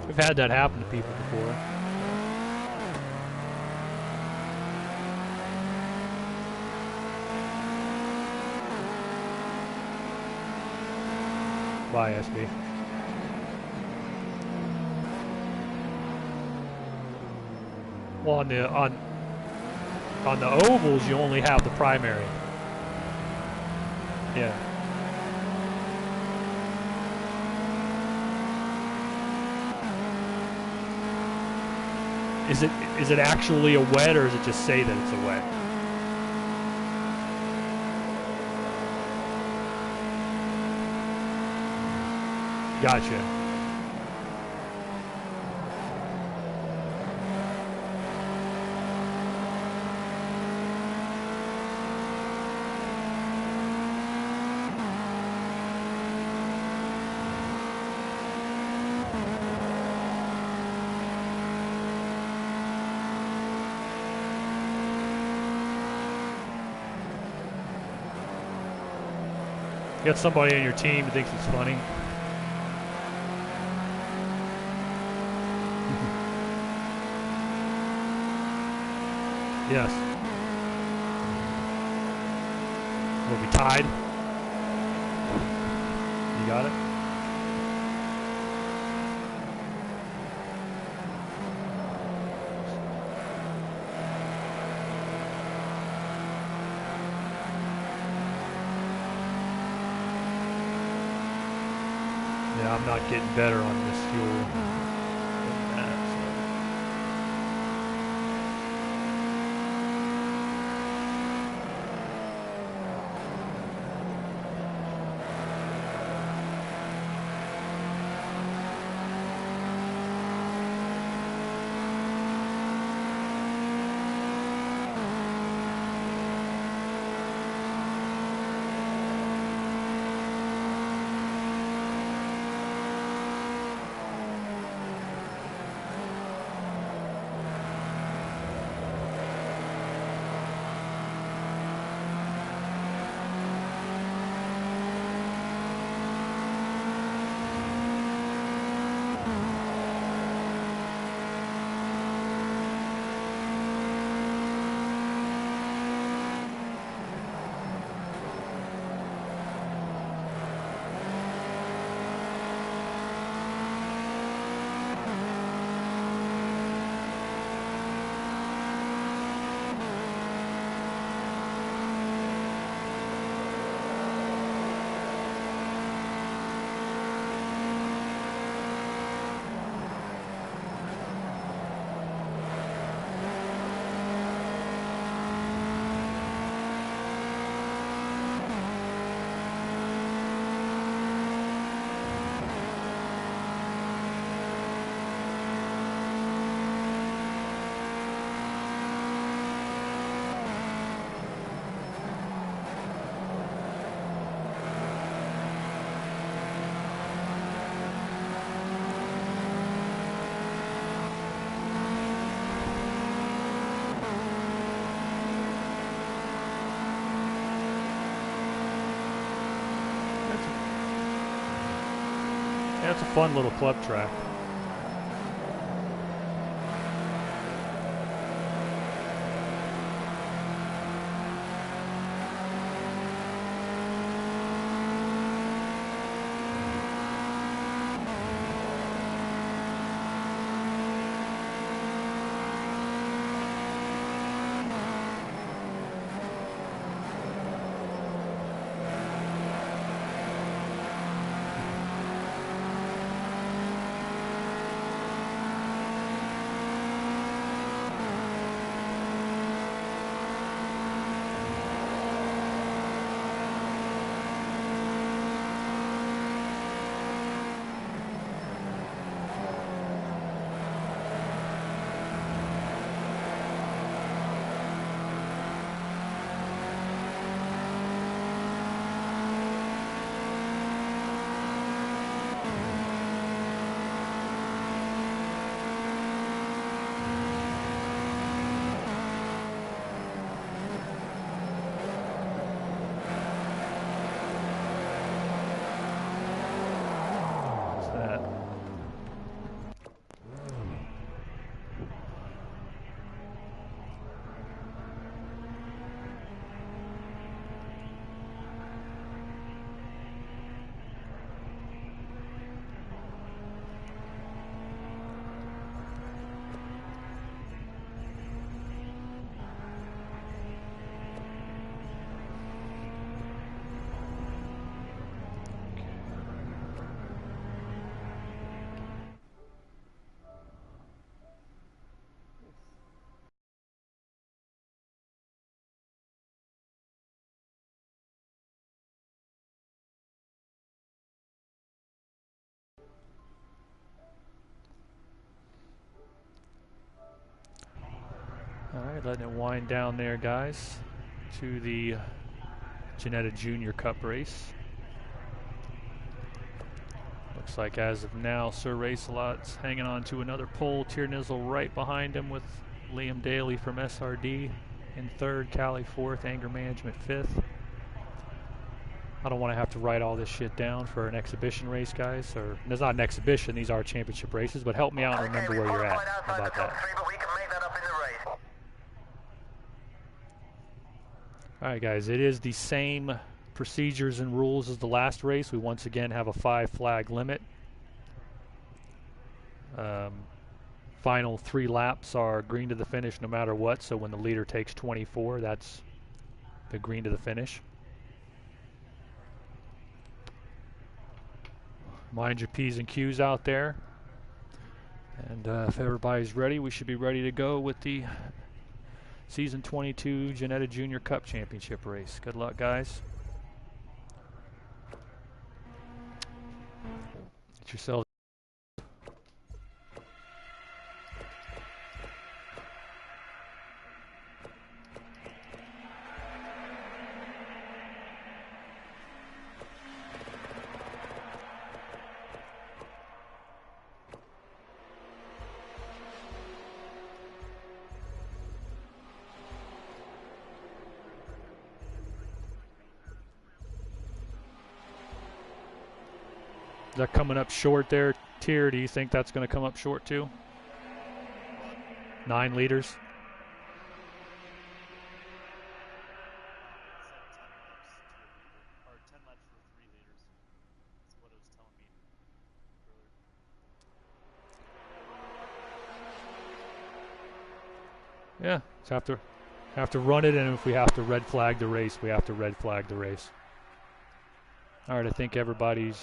We've had that happen to people before. Bye, SB. Well, on the ovals, you only have the primary. Yeah. Is it actually a wet, or does it just say that it's a wet? Gotcha. You got somebody on your team who thinks it's funny. Yes. We'll be tied. You got it? Yeah, I'm not getting better on this fuel than that, so. Yeah, it's a fun little club track. Alright, letting it wind down there, guys, to the Ginetta Junior Cup race. Looks like as of now, Sir Race-A-Lot's hanging on to another pole. Tiernizzle right behind him with Liam Daly from SRD in third, Callie fourth, Anger Management fifth. I don't want to have to write all this shit down for an exhibition race, guys. Or it's not an exhibition; these are championship races. But help me out and remember where you're at. How about that? All right, guys. It is the same procedures and rules as the last race. We once again have a 5-flag limit. Final 3 laps are green to the finish, no matter what. So when the leader takes 24, that's the green to the finish. Mind your P's and Q's out there. And if everybody's ready, we should be ready to go with the Season 22 Ginetta Junior Cup Championship race. Good luck, guys. Get yourselves. Is that coming up short there, Tier? Do you think that's going to come up short too? 9 liters? Or 10 laps for 3 liters. That's what it was telling me earlier. Yeah, just have to run it, and if we have to red flag the race, we have to red flag the race. All right, I think everybody's.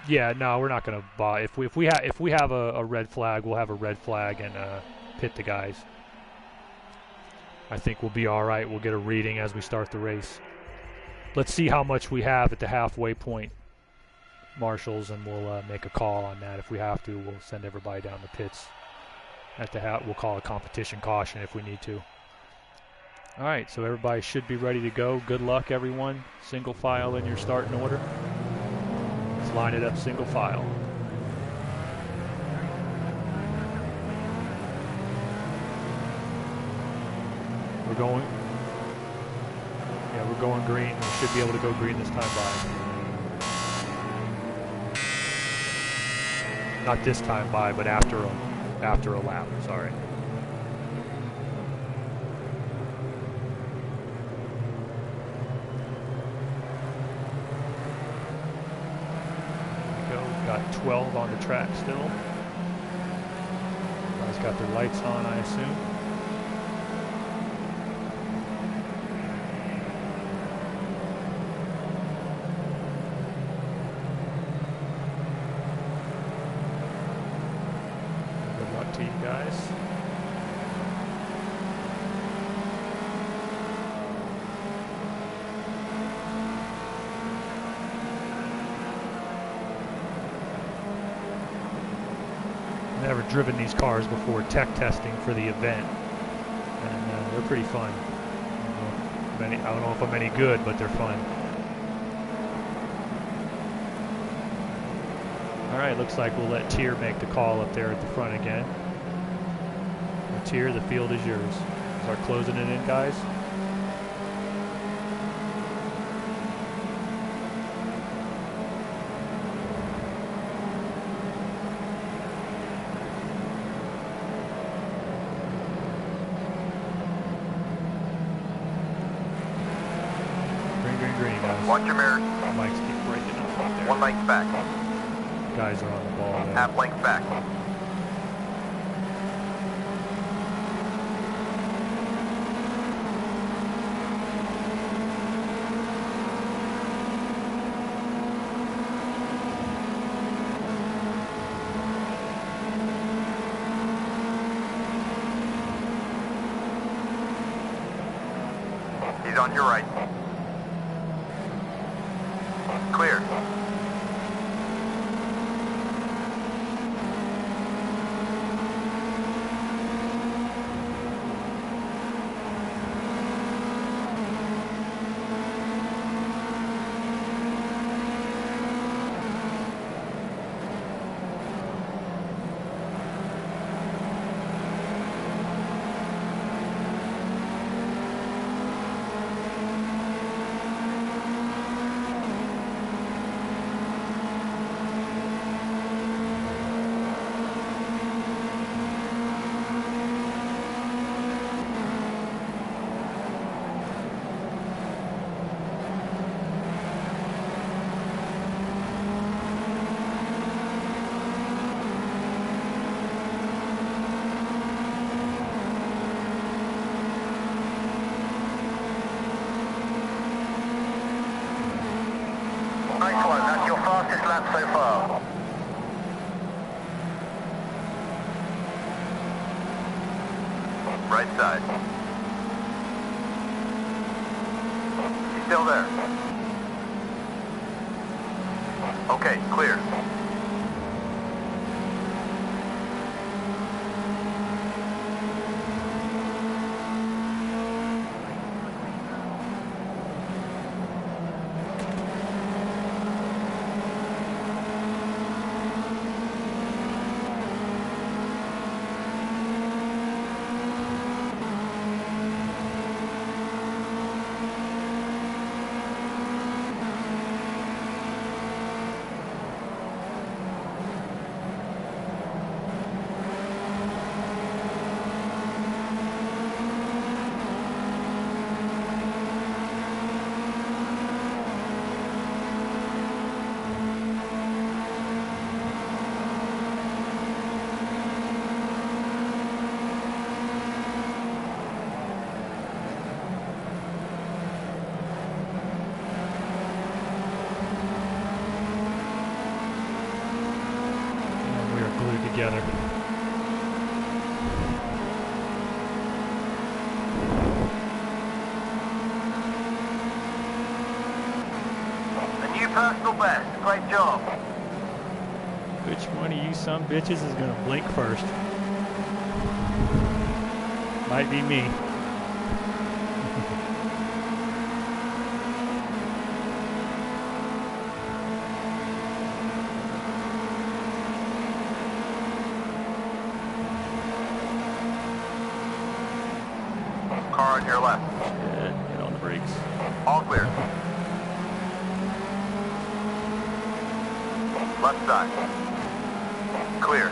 Yeah, no, we're not going to buy. If we have a red flag, we'll have a red flag and pit the guys. I think we'll be all right. We'll get a reading as we start the race. Let's see how much we have at the halfway point, marshals, and we'll make a call on that. If we have to, we'll send everybody down the pits. We'll call a competition caution if we need to. All right, so everybody should be ready to go. Good luck, everyone. Single file in your starting order. Let's line it up single file. We're going green. We should be able to go green this time by. Not this time by, but after a lap, sorry. Got 12 on the track still. Guys got their lights on, I assume. Good luck to you guys. Never driven these cars before tech testing for the event, and they're pretty fun. I don't know if I'm any good, but they're fun. All right, looks like we'll let Tier make the call up there at the front again. Tier, the field is yours. Start closing it in, guys. Watch your mirrors. Mics keep breaking up out there. 1 length back. Guys are on the ball there. Half length back. He's on your right. Clear. right side. He's still there. Okay, clear. Together. A new personal best. Great job. Which one of you some bitches is gonna blink first? Might be me. Car on your left. Shit, get on the brakes. All clear. Left side. Clear.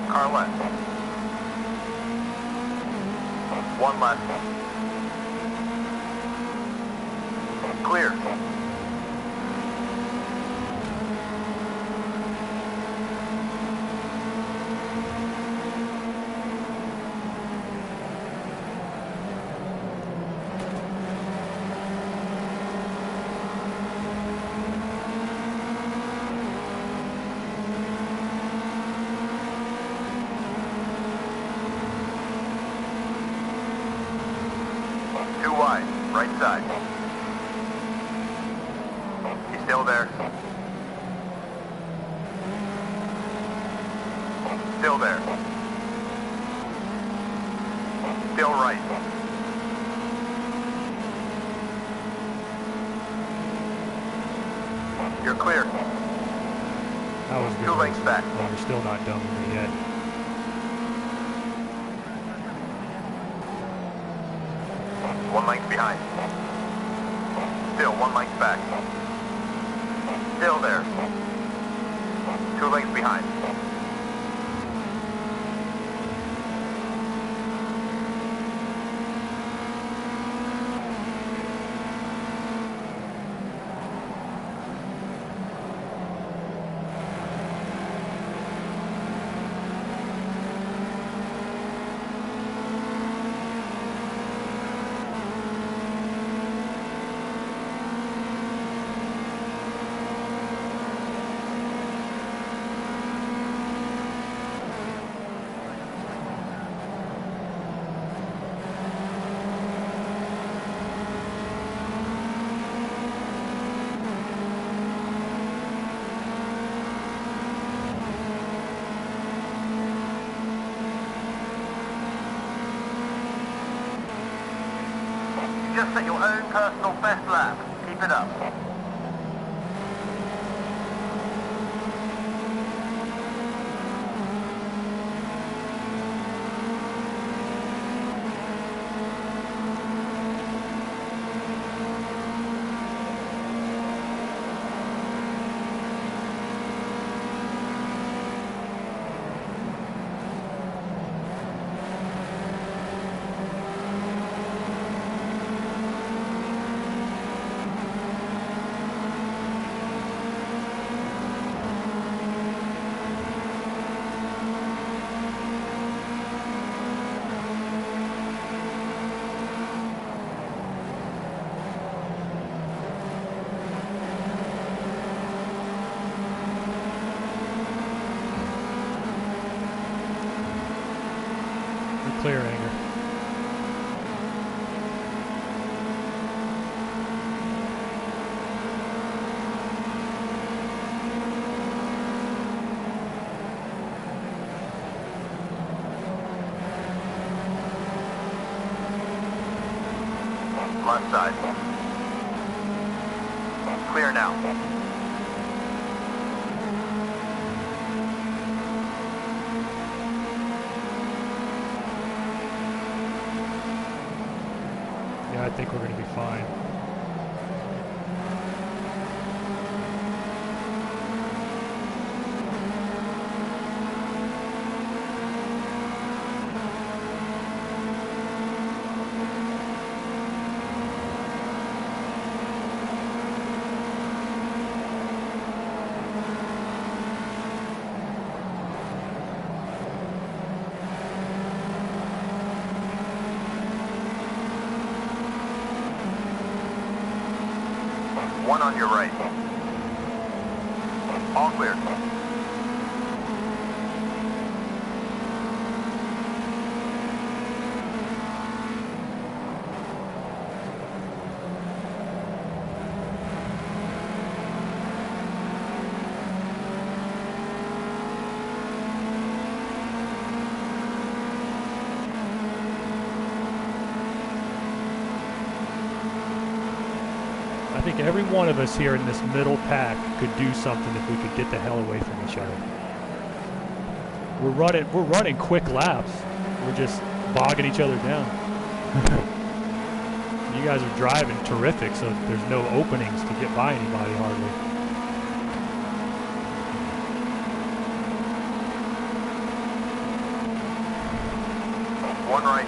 Car left. One left. Clear. Too wide, right side. He's still there. Still there. Still right. You're clear. That was good. 2 lengths back. Well, you're still not done with me yet. One length behind. Still 1 length back. Still there. 2 lengths behind. Just set your own personal best lap. Keep it up. clear, Anger. Left side. Clear now. Yeah, I think we're going to be fine. One on your right. All clear. I think every one of us here in this middle pack could do something if we could get the hell away from each other. We're running quick laps. We're just bogging each other down. You guys are driving terrific, so there's no openings to get by anybody hardly. One right.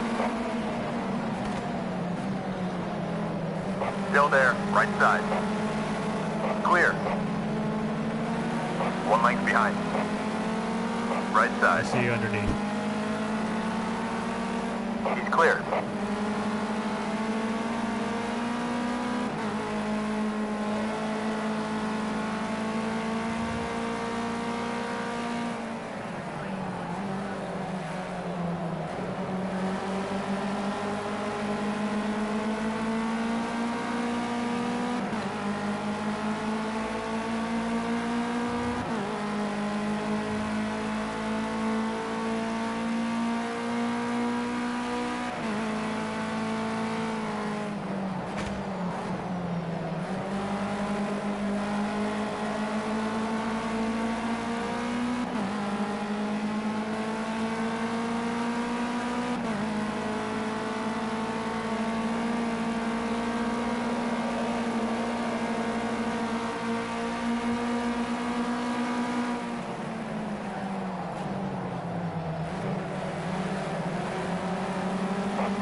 Still there, right side. Clear. One length behind. Right I side. see you underneath. He's cleared.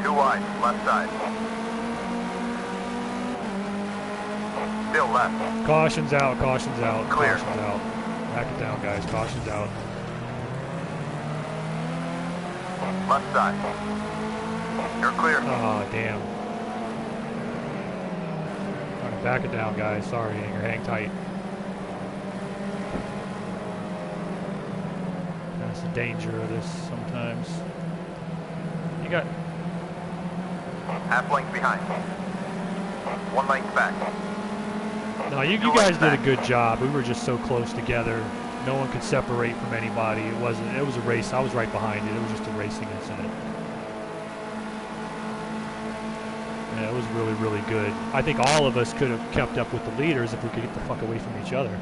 Too wide, left side. Still left. Caution's out, caution's out, Clear. caution's out. Back it down, guys, caution's out. Left side. You're clear. Oh, damn. All right, back it down, guys. Sorry, Anger, hang tight. That's the danger of this sometimes. You got... Half length behind. One length back. No, you Two guys lengths did a back. good job. We were just so close together. No one could separate from anybody. It was a race. I was right behind it. It was just a racing incident. Yeah, it was really, really good. I think all of us could have kept up with the leaders if we could get the fuck away from each other.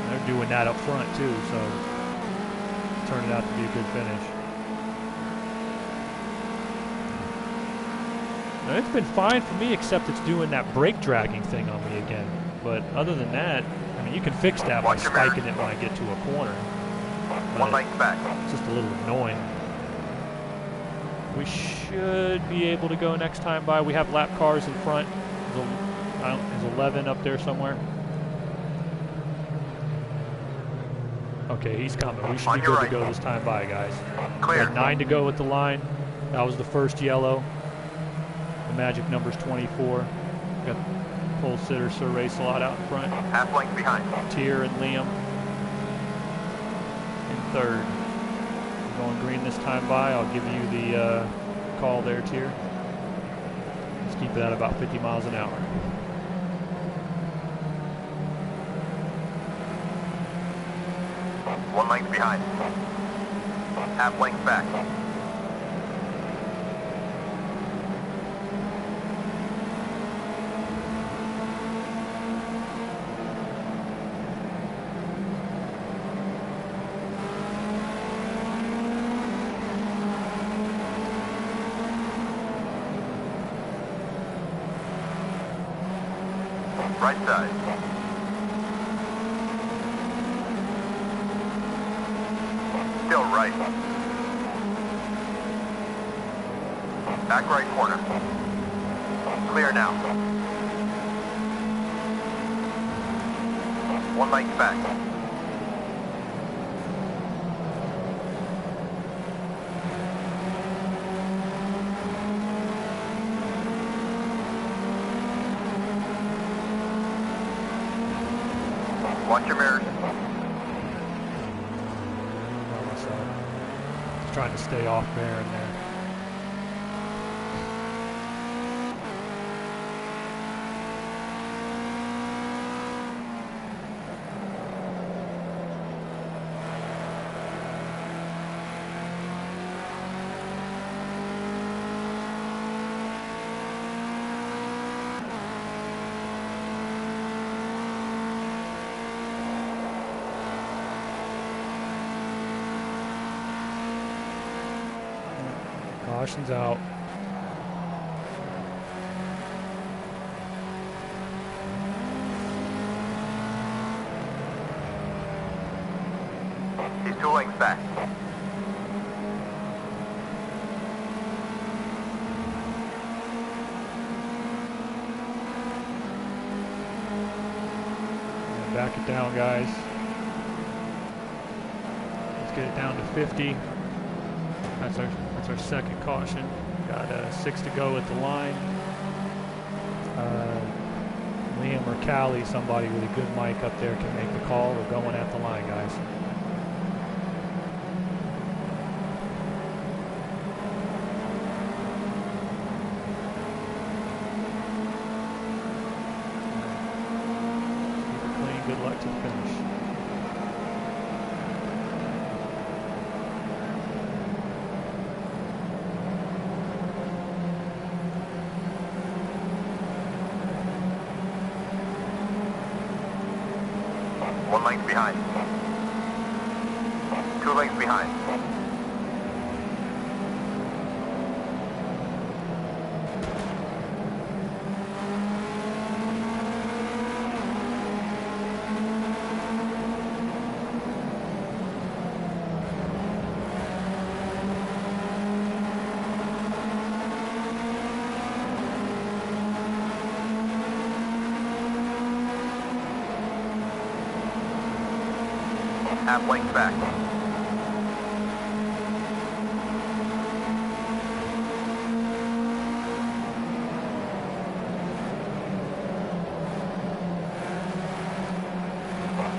They're doing that up front too, so it turned out to be a good finish. Now, it's been fine for me, except it's doing that brake dragging thing on me again. But other than that, I mean, you can fix that by Watch your spiking mirrors. it when I get to a corner. One But length back. it's just a little annoying. We should be able to go next time by. We have lap cars in front. Is 11 up there somewhere? Okay, he's coming. We should On be your good right. to go this time by, guys. We Clear. got 9 to go at the line. That was the first yellow. The magic number's 24. Got pole sitter Sir Race a lot out in front. Half length behind. Tier and Liam. third. Going green this time by. I'll give you the call there, Tier. Let's keep it at about 50 miles an hour. One length behind. Half length back. Right side. Still right. Back right corner. Clear now. One length back. Watch your mirrors. Just trying to stay off there and there. Caution's out. He's 2 lengths back. Back it down, guys. Let's get it down to 50. That's our second caution. Got 6 to go at the line. Liam or Callie, somebody with a good mic up there, can make the call. We're going at the line, guys. Keep it clean. Good luck to the finish. One length behind. 2 lengths behind. Half length back.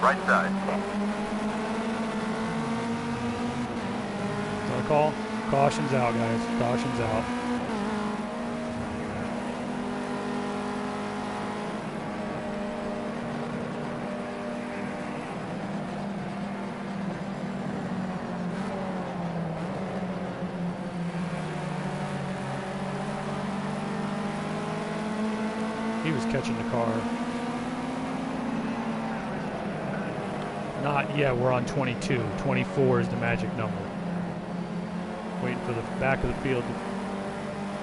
Right side. Is that a call? Caution's out, guys. Caution's out. He was catching the car. Not yet, we're on 22. 24 is the magic number. Waiting for the back of the field.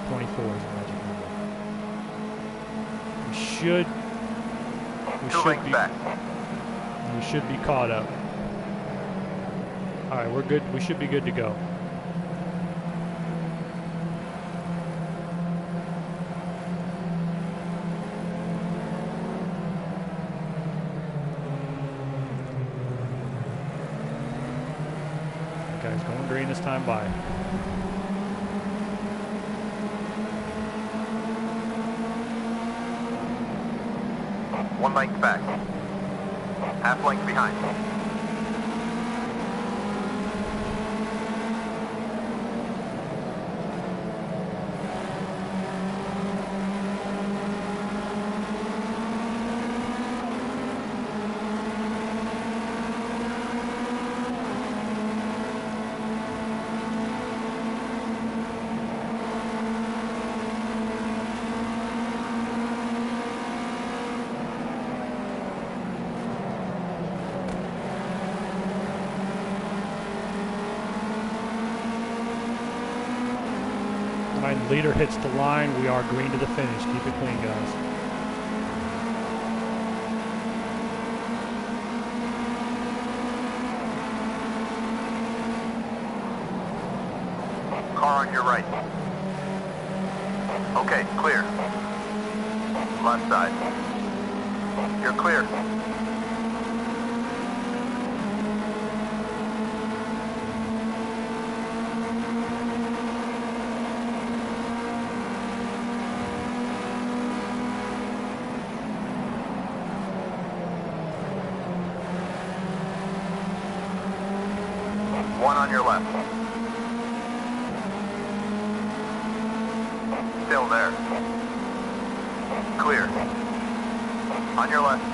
24 is the magic number. We should be caught up. All right, we're good. We should be good to go. Guys, going green this time by. One length back. Half length behind. leader hits the line, we are green to the finish. Keep it clean, guys. Car on your right. Okay, clear. Left side. You're clear. One on your left. Still there. Clear. On your left.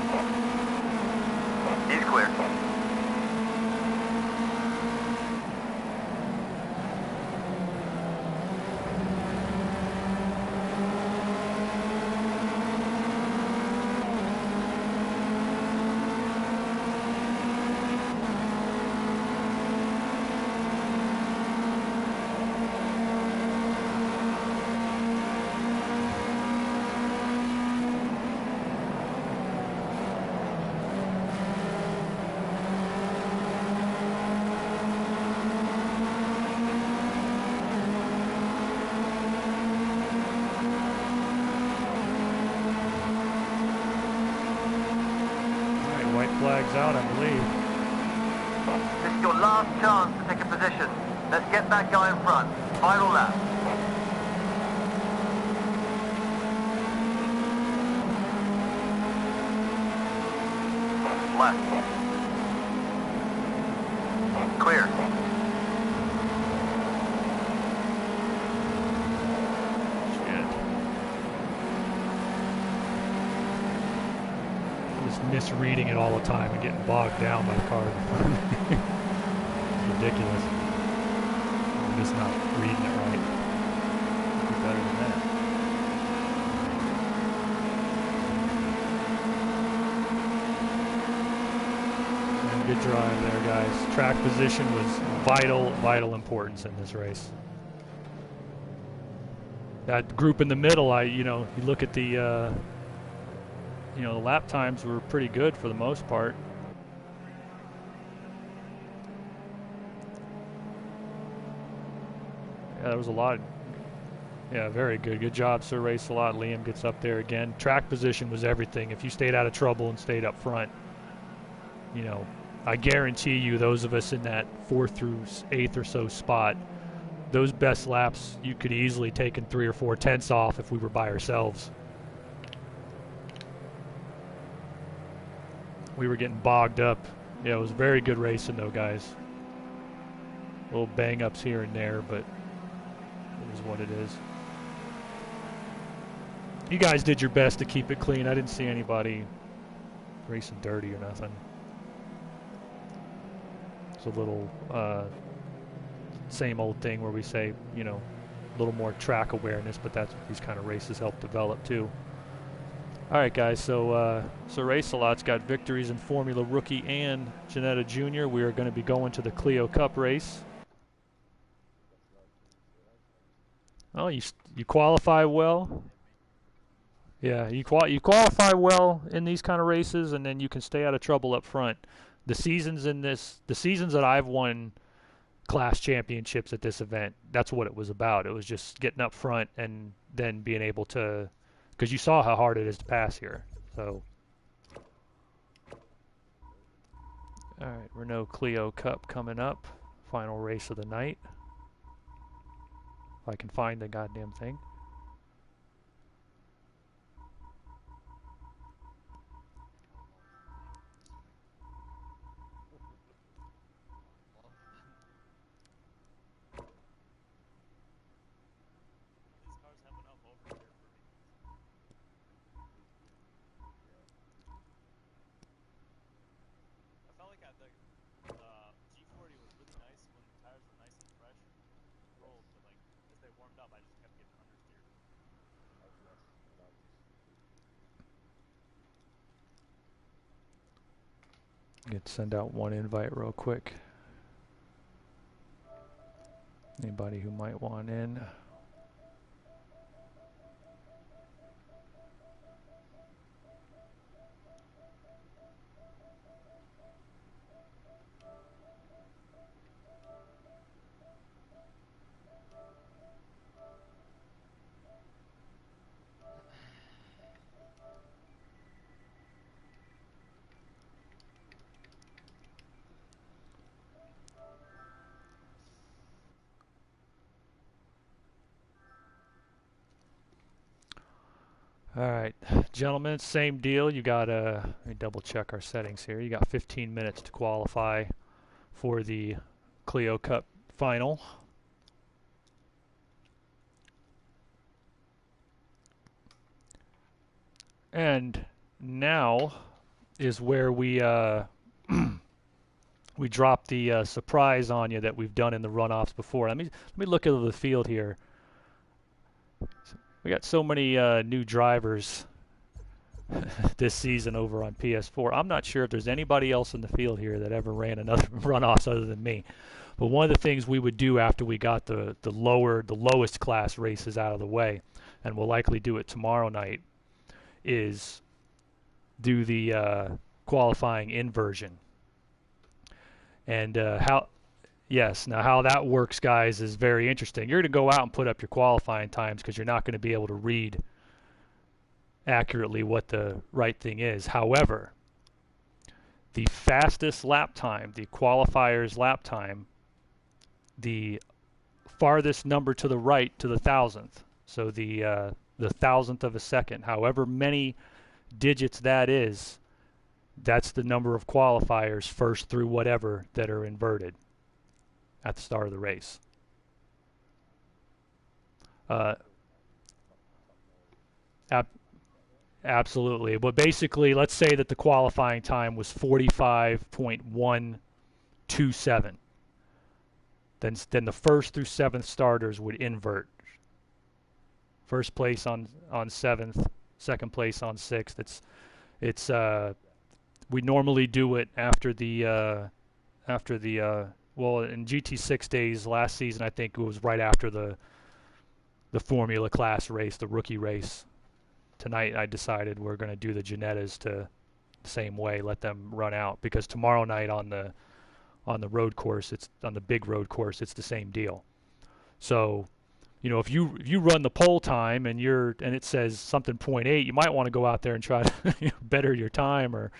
He's clear. Flags out, I believe. This is your last chance to take a position. Let's get that guy in front. Final lap. Left. Clear. Misreading it all the time and getting bogged down by the car in front of me. It's ridiculous. I'm just not reading it right. Be better than that. And good drive there, guys. Track position was vital importance in this race. That group in the middle, you look at the the lap times were pretty good for the most part. Yeah, there was a lot. Yeah, very good. Good job, Sir Race a lot. Liam gets up there again. Track position was everything. If you stayed out of trouble and stayed up front, I guarantee you those of us in that 4th through 8th or so spot, those best laps, you could easily taken 3 or 4 tenths off if we were by ourselves. We were getting bogged up. Yeah, it was very good racing though, guys. Little bang-ups here and there, but it is what it is. You guys did your best to keep it clean. I didn't see anybody racing dirty or nothing. It's a little same old thing where we say, a little more track awareness, but that's what these kind of races help develop too. All right, guys, so Race-A-Lot's got victories in Formula Rookie and Ginetta Jr. We are going to be going to the Clio Cup race. Oh, you qualify well. Yeah, you qualify well in these kind of races, and then you can stay out of trouble up front. The seasons that I've won class championships at this event, that's what it was about. It was just getting up front and then being able to. Because you saw how hard it is to pass here. So, all right, Renault Clio Cup coming up. Final race of the night. If I can find the goddamn thing. Get send out one invite real quick. Anybody who might want in. All right, gentlemen, same deal. You got let me double check our settings here. You got 15 minutes to qualify for the Clio Cup final. And now is where we we drop the surprise on you that we've done in the runoffs before. Let me look at the field here. We got so many new drivers this season over on PS4. I'm not sure if there's anybody else in the field here that ever ran another runoffs other than me. But one of the things we would do after we got the lowest class races out of the way, and we'll likely do it tomorrow night, is do the qualifying inversion. And how that works, guys, is very interesting. You're going to go out and put up your qualifying times because you're not going to be able to read accurately what the right thing is. However, the fastest lap time, the qualifier's lap time, the farthest number to the right to the thousandth, so the thousandth of a second, however many digits that is, that's the number of qualifiers first through whatever that are inverted at the start of the race. Absolutely. But basically, let's say that the qualifying time was 45.127. Then the first through seventh starters would invert. First place on seventh, second place on sixth. It's we normally do it after the well, in GT6 days last season, I think it was right after the Formula Class race, the rookie race. Tonight I decided we're going to do the Ginettas the same way, let them run out, because tomorrow night on the road course, it's on the big road course, it's the same deal. So, you know, if you run the pole time and it says something 0.8, you might want to go out there and try to better your time, or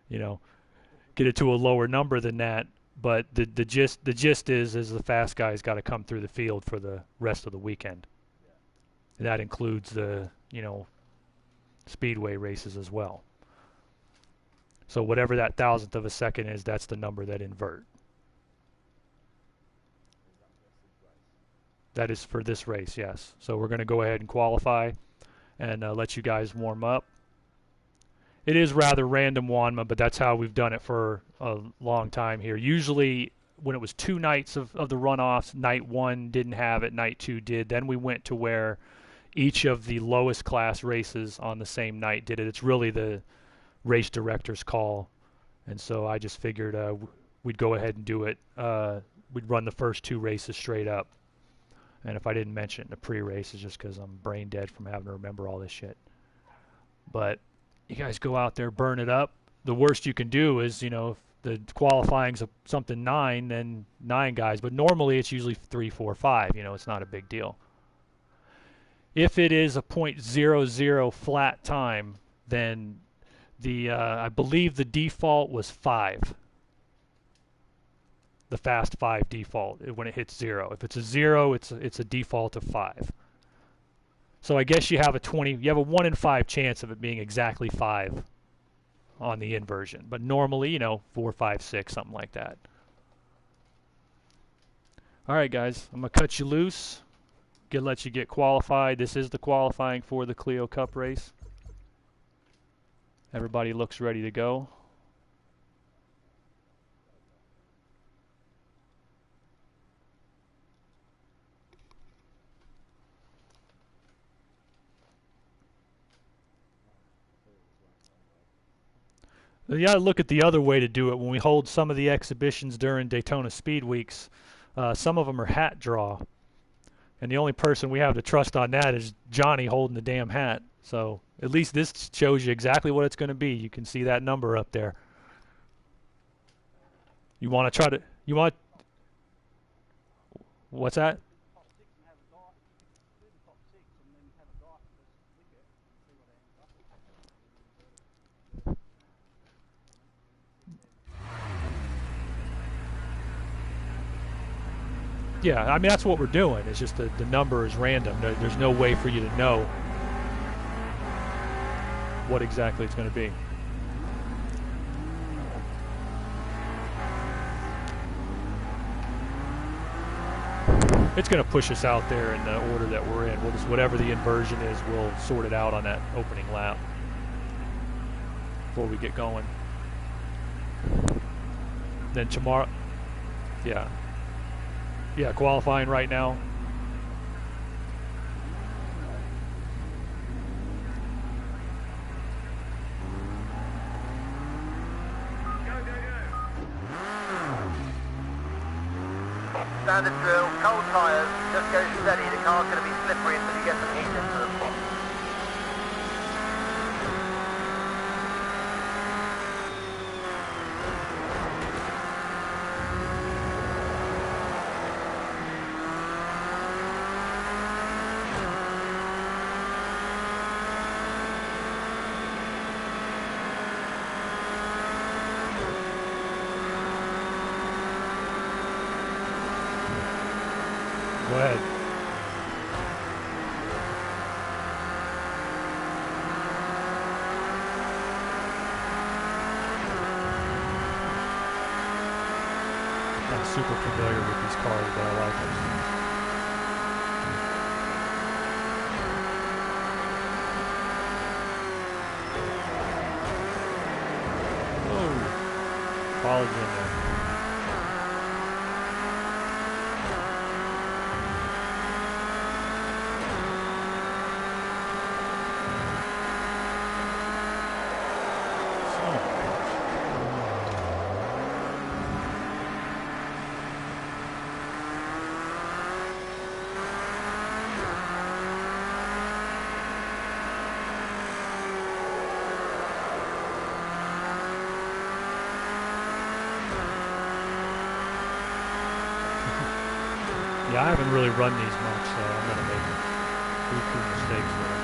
get it to a lower number than that. But the gist is the fast guy's got to come through the field for the rest of the weekend. And that includes the speedway races as well. So whatever that thousandth of a second is, that's the number that invert. That is for this race, yes. So we're going to go ahead and qualify and let you guys warm up. It is rather random, Wanma, but that's how we've done it for a long time here. Usually when it was 2 nights of the runoffs, night 1 didn't have it, night 2 did. Then we went to where each of the lowest class races on the same night did it. It's really the race director's call. And so I just figured we'd go ahead and do it. We'd run the first 2 races straight up. And if I didn't mention it in the pre-race, it's just because I'm brain dead from having to remember all this shit. But you guys go out there, burn it up. The worst you can do is, if the qualifying's something 9, then 9 guys. But normally it's usually 3, 4, 5. It's not a big deal. If it is a .00 flat time, then I believe the default was 5. The fast 5 default when it hits 0. If it's a 0, it's a default of 5. So I guess you have a 1 in 5 chance of it being exactly 5 on the inversion. But normally, 4, 5, 6, something like that. All right, guys, I'm gonna cut you loose. Let you get qualified. This is the qualifying for the Clio Cup race. Everybody looks ready to go. You got to look at the other way to do it. When we hold some of the exhibitions during Daytona Speed Weeks, some of them are hat draw. And the only person we have to trust on that is Johnny holding the damn hat. So at least this shows you exactly what it's going to be. You can see that number up there. You want to try to... What's that? Yeah, I mean, that's what we're doing. It's just the number is random. There's no way for you to know. what exactly it's going to be. It's going to push us out there in the order that we're in. We'll just, whatever the inversion is, we'll sort it out on that opening lap before we get going. Then tomorrow, yeah, qualifying right now. Standard drill, cold tyres, just go steady. The car's going to be slippery until you get some heat into them. Go ahead. I'm super familiar with these cars, but I like them. Oh, college in there. Yeah, I haven't really run these much, so I'm going to make a few mistakes there.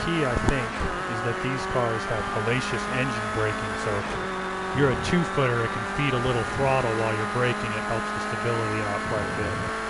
key, I think, is that these cars have hellacious engine braking, so if you're a 2-footer, it can feed a little throttle while you're braking. It helps the stability out quite a bit.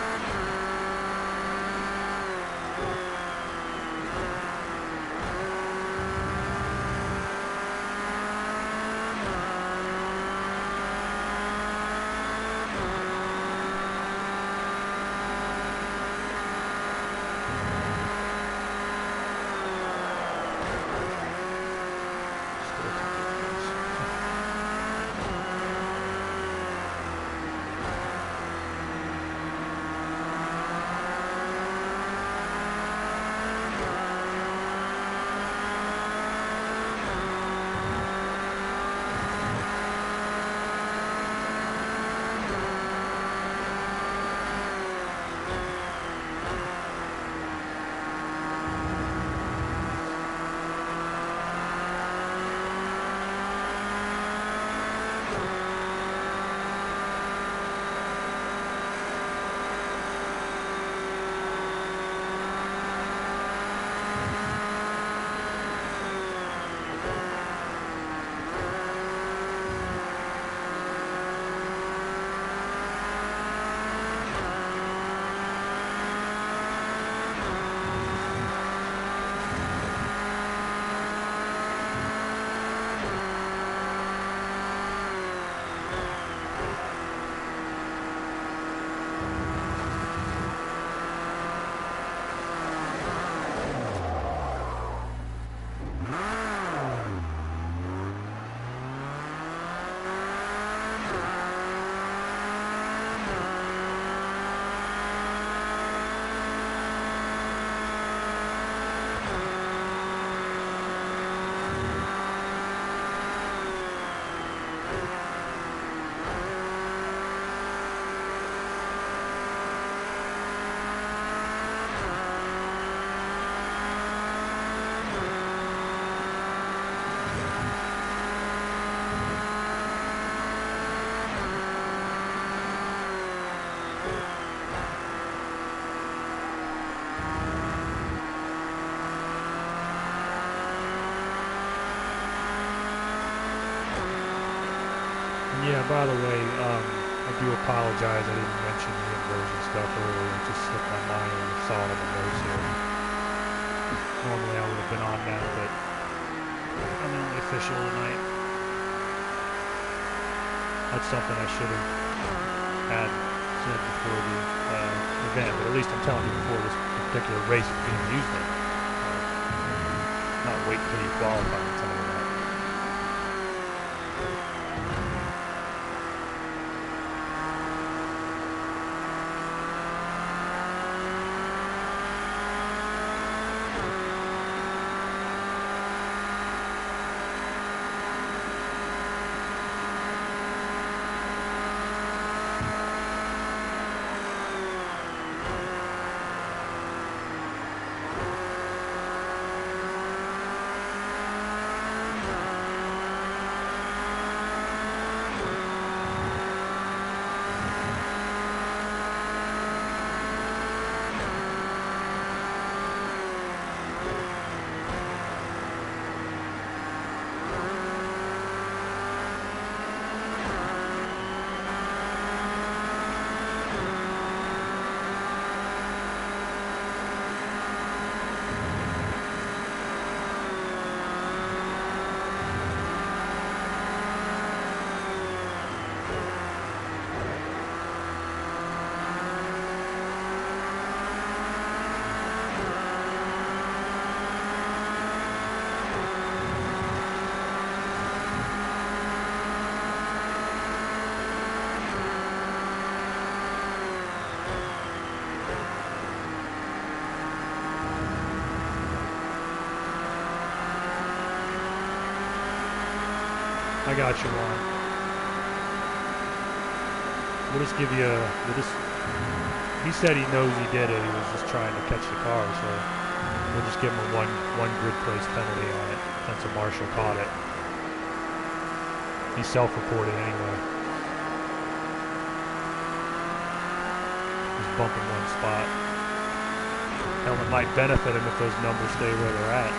Yeah, by the way, I do apologize. I didn't mention the inversion stuff earlier. It just slipped my mind when I saw it in the notes here. Normally I would have been on that, but I'm the only official tonight. That's something I should have had said before the event, but at least I'm telling you before this particular race is being used in. Not wait until you qualify and tell me that. I got you, Ron. We'll just give you he said he knows he did it. He was just trying to catch the car, so we'll just give him a one grid place penalty on it since a marshal caught it. He self-reported anyway. He's bumping one spot. Hell, it might benefit him if those numbers stay where they're at.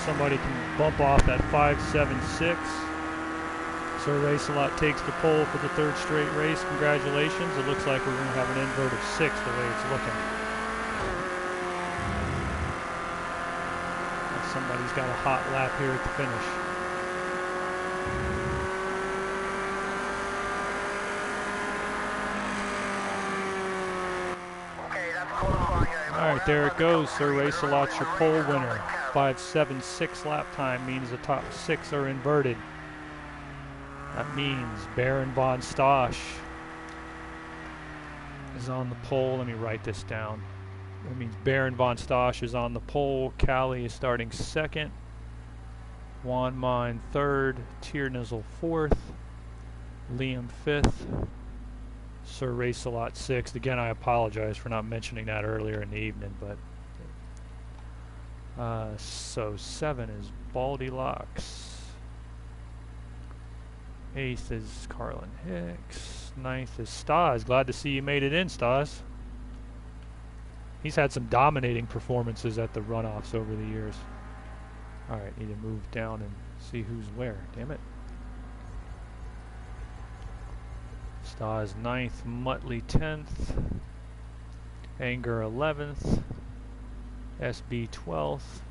somebody can bump off that 5.76. Sir Race-A-Lot takes the pole for the third straight race. Congratulations. It looks like we're going to have an invert of 6 the way it's looking. And somebody's got a hot lap here at the finish. All right, there it goes. Sir Race-A-Lot's your pole winner. 5.76 lap time means the top 6 are inverted. That means Baron von Stosch is on the pole. Let me write this down. That means Baron von Stosch is on the pole. Callie is starting second. Juan Mine third. Tiernizzle fourth. Liam fifth. Sir Race-A-Lot sixth. Again, I apologize for not mentioning that earlier in the evening, but so 7 is Baldy Locks. 8th is Carlin Hicks. 9th is Stas. Glad to see you made it in, Stas. He's had some dominating performances at the runoffs over the years. Alright, need to move down and see who's where. Damn it. Stas 9th, Muttley 10th. Anger 11th. SB 12th.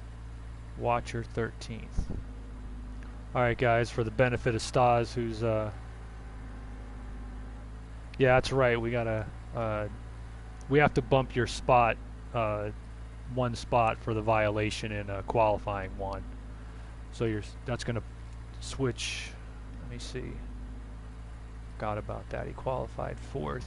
Watcher 13th. Alright guys, for the benefit of Stas, who's yeah, that's right, we gotta we have to bump your spot 1 spot for the violation in qualifying 1. So that's gonna switch. Let me see. Forgot about that. He qualified 4th.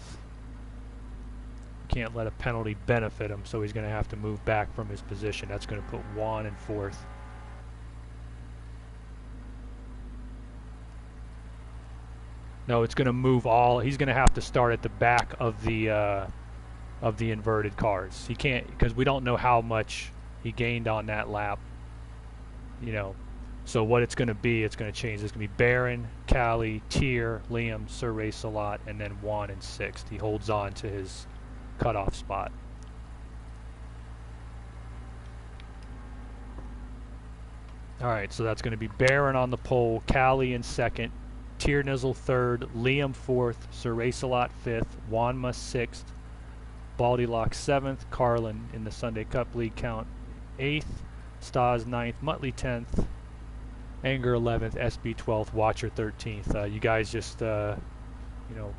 Can't let a penalty benefit him, so he's gonna have to move back from his position. That's gonna put Juan in 4th. No, it's going to move all. He's going to have to start at the back of the inverted cars. He can't, because we don't know how much he gained on that lap. You know, so what it's going to be, it's going to change. It's going to be Baron, Callie, Tier, Liam, Sir Race-A-Lot, and then Juan in 6th. He holds on to his cutoff spot. All right, so that's going to be Baron on the pole, Callie in 2nd. Tiernizzle 3rd, Liam 4th, Sir Race-A-Lot 5th, Juanma 6th, Baldy Lock 7th, Carlin in the Sunday Cup League count 8th, Stas 9th, Muttley 10th, Anger 11th, SB 12th, Watcher 13th. You guys just you know,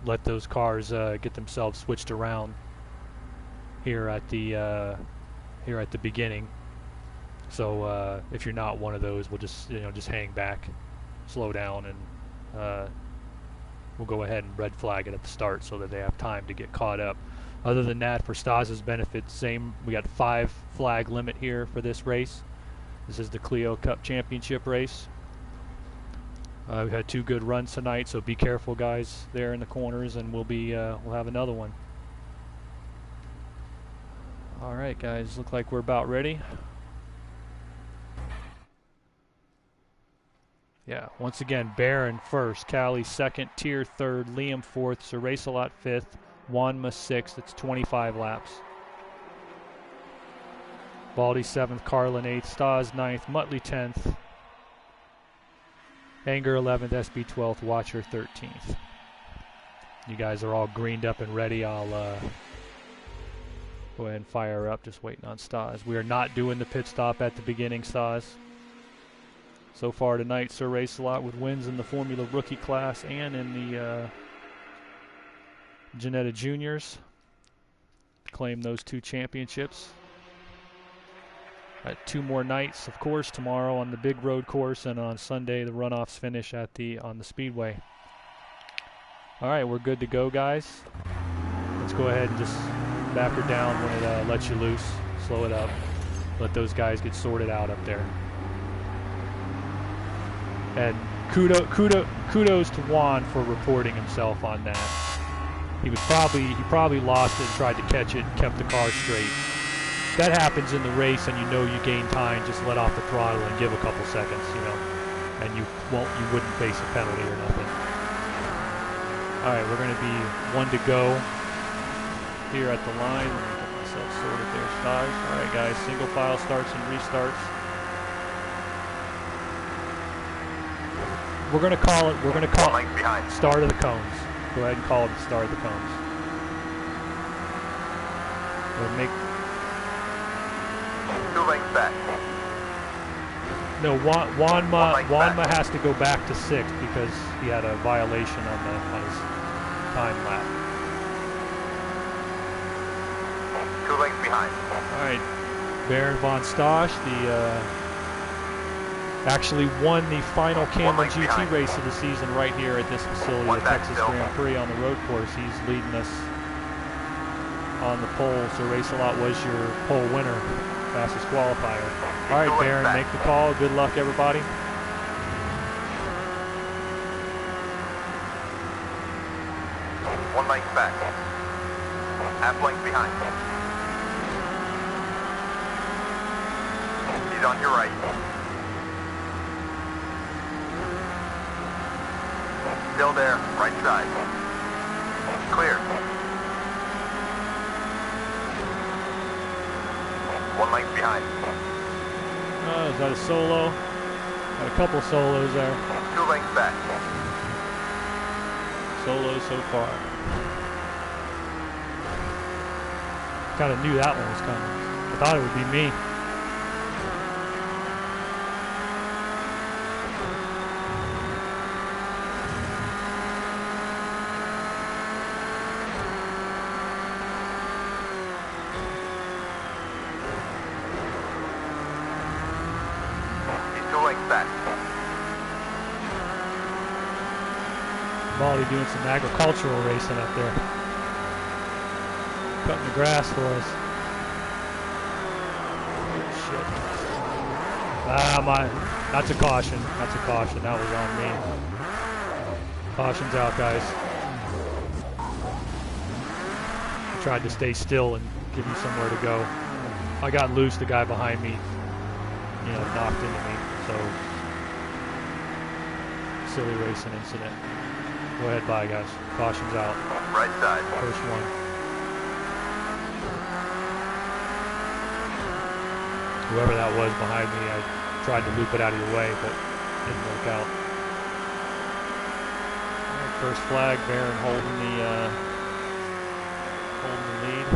let those cars get themselves switched around here at the beginning. So if you're not one of those, we'll just just hang back, slow down, and we'll go ahead and red flag it at the start so that they have time to get caught up. Other than that, for Stas's benefit, same. We got 5 flag limit here for this race. This is the Clio Cup Championship race. We've had 2 good runs tonight, so be careful, guys, there in the corners, and we'll have another one. All right, guys, look like we're about ready. Yeah, once again, Baron 1st, Callie 2nd, Tier 3rd, Liam 4th, Sir Race-A-Lot 5th, Juanma 6th. It's 25 laps. Baldy 7th, Carlin 8th, Stas 9th, Muttley 10th, Anger 11th, SB 12th, Watcher 13th. You guys are all greened up and ready. I'll go ahead and fire up, just waiting on Stas. We are not doing the pit stop at the beginning, Stas. So far tonight, Sir Race-A-Lot with wins in the Formula Rookie class and in the Ginetta Juniors. Claim those 2 championships. Got 2 more nights, of course, tomorrow on the big road course, and on Sunday the runoffs finish at on the Speedway. All right, we're good to go, guys. Let's go ahead and just back her down when it lets you loose. Slow it up. Let those guys get sorted out up there. And kudos to Juan for reporting himself on that. He probably lost it and tried to catch it and kept the car straight. That happens in the race, and you gain time. Just let off the throttle and give a couple seconds, and you wouldn't face a penalty or nothing. All right, we're going to be 1 to go here at the line. Let me get myself sorted there, Stas. All right, guys, single file starts and restarts. We're gonna call it. We're gonna call 1 length behind. start of the cones. Go ahead and call it the start of the cones. We'll make 2 lengths back. no. Wanma has to go back to 6th because he had a violation on his time lap. 2 lengths behind. All right, Baron von Stosch, actually won the final Camel GT behind. race of the season right here at this facility, One the back Texas still. Grand Prix on the road course. He's leading us on the pole, so Race A Lot was your pole winner, fastest qualifier. All right, Two Baron, lengths back. make the call. Good luck, everybody. One length back. Half length behind. He's on your right. Still there, right side. Clear. 1 length behind. Oh, is that a solo? Got a couple solos there. 2 lengths back. Solos so far. Kind of knew that one was coming. I thought it would be me. He's 2 lengths back. Molly doing some agricultural racing up there. Cutting the grass for us. Shit. That's a caution. That's a caution. That was on me. Caution's out, guys. I tried to stay still and give him somewhere to go. I got loose. The guy behind me, knocked into me. So, silly racing incident. Go ahead, bye, guys. Caution's out. Right side. First one. Whoever that was behind me, I tried to loop it out of your way, but didn't work out. All right, first flag, Baron holding the lead.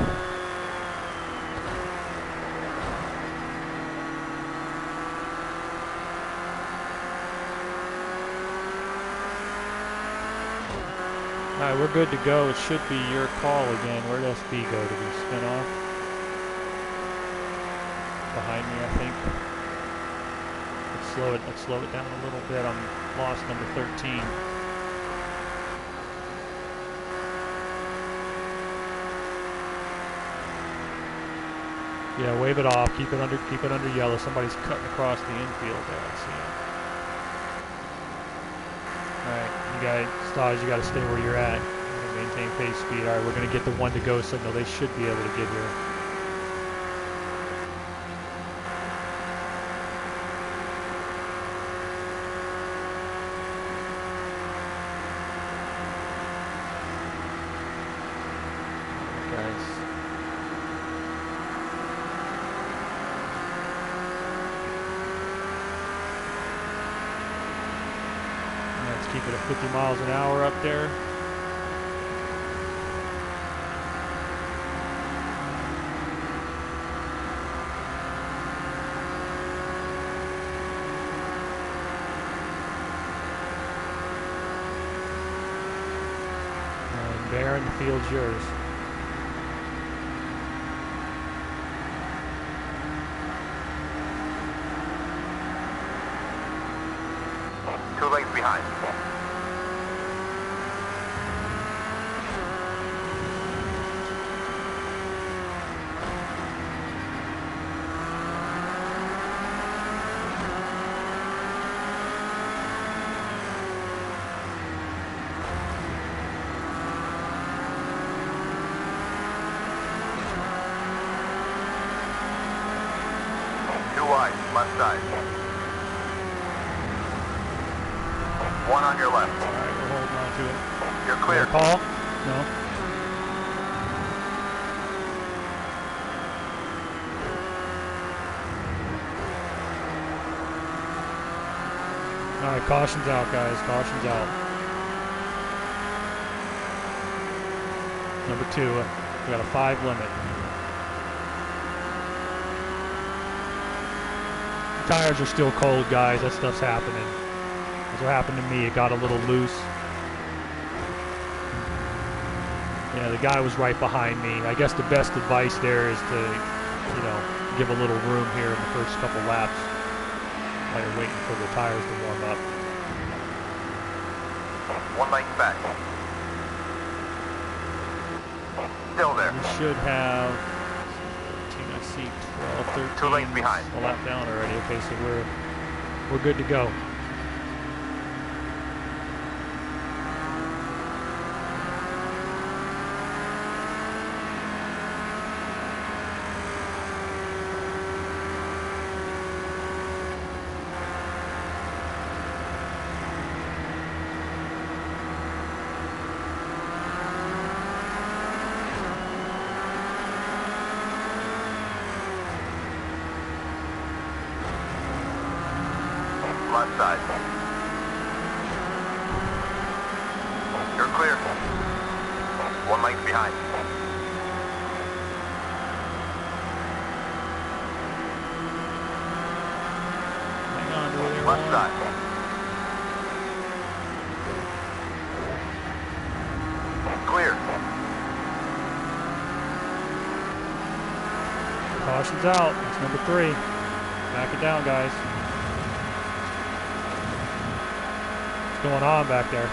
All right, we're good to go. It should be your call again. Where'd SB go? Did he spin off? Behind me, I think. Let's slow it down a little bit. I'm lost number 13. Yeah, wave it off. Keep it under yellow. Somebody's cutting across the infield there. I see him. All right, you guys, Staj, you got to stay where you're at. Maintain pace speed. All right, we're going to get the 1 to go signal. They should be able to get here. Guys. Let's keep it at 50 miles an hour up there. And Baron, the field's yours. Two lengths behind. Two wide, left side. One on your left. All right, we're holding on to it. You're clear. Call? No. Alright, caution's out, guys. Caution's out. Number 2. We got a 5 limit. Tires are still cold, guys. That stuff's happening. That's what happened to me. It got a little loose. Yeah, the guy was right behind me. I guess the best advice there is to, you know, give a little room here in the first couple laps while you're waiting for the tires to warm up. 1 length back. Still there. We should have 13, I see 12, 13. 2 lengths behind. A lap down already. Okay, so we're good to go. Left side. You're clear. 1 length behind. Hang on to where they're Left on. side. Clear. Caution's out. That's number 3. Back it down, guys. What's going on back there?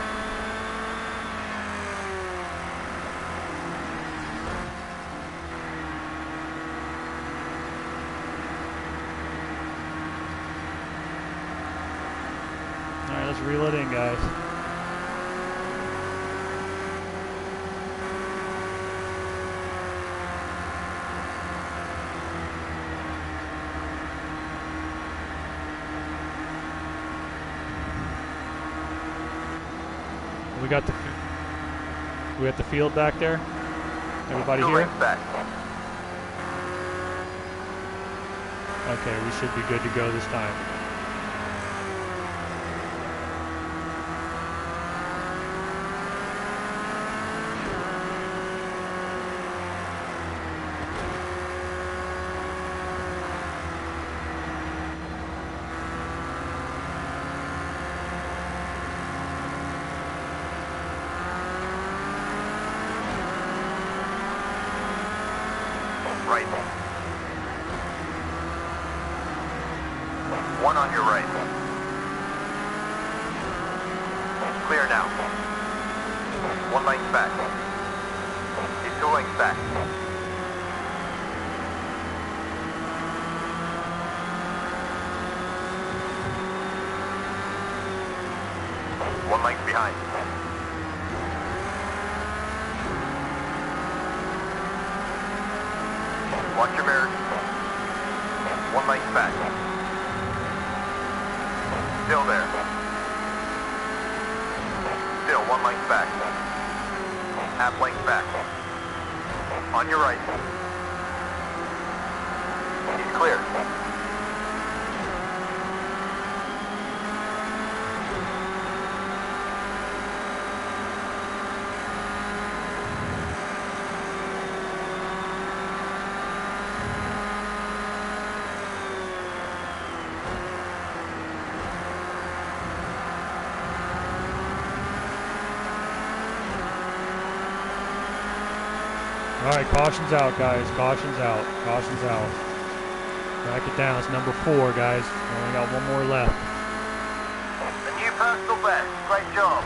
Alright, let's reel it in, guys. We got the field back there. Everybody 2 here? lengths back. Okay, we should be good to go this time. Right. 1 on your right. Clear now. 1 length back. He's 2 lengths back. One length behind. Watch your mirrors. 1 length back. Still there. Still 1 length back. Half length back. On your right. He's clear. All right, caution's out, guys. Caution's out. Caution's out. Back it down. It's number 4, guys. Only got 1 more left. The new personal best. Great job.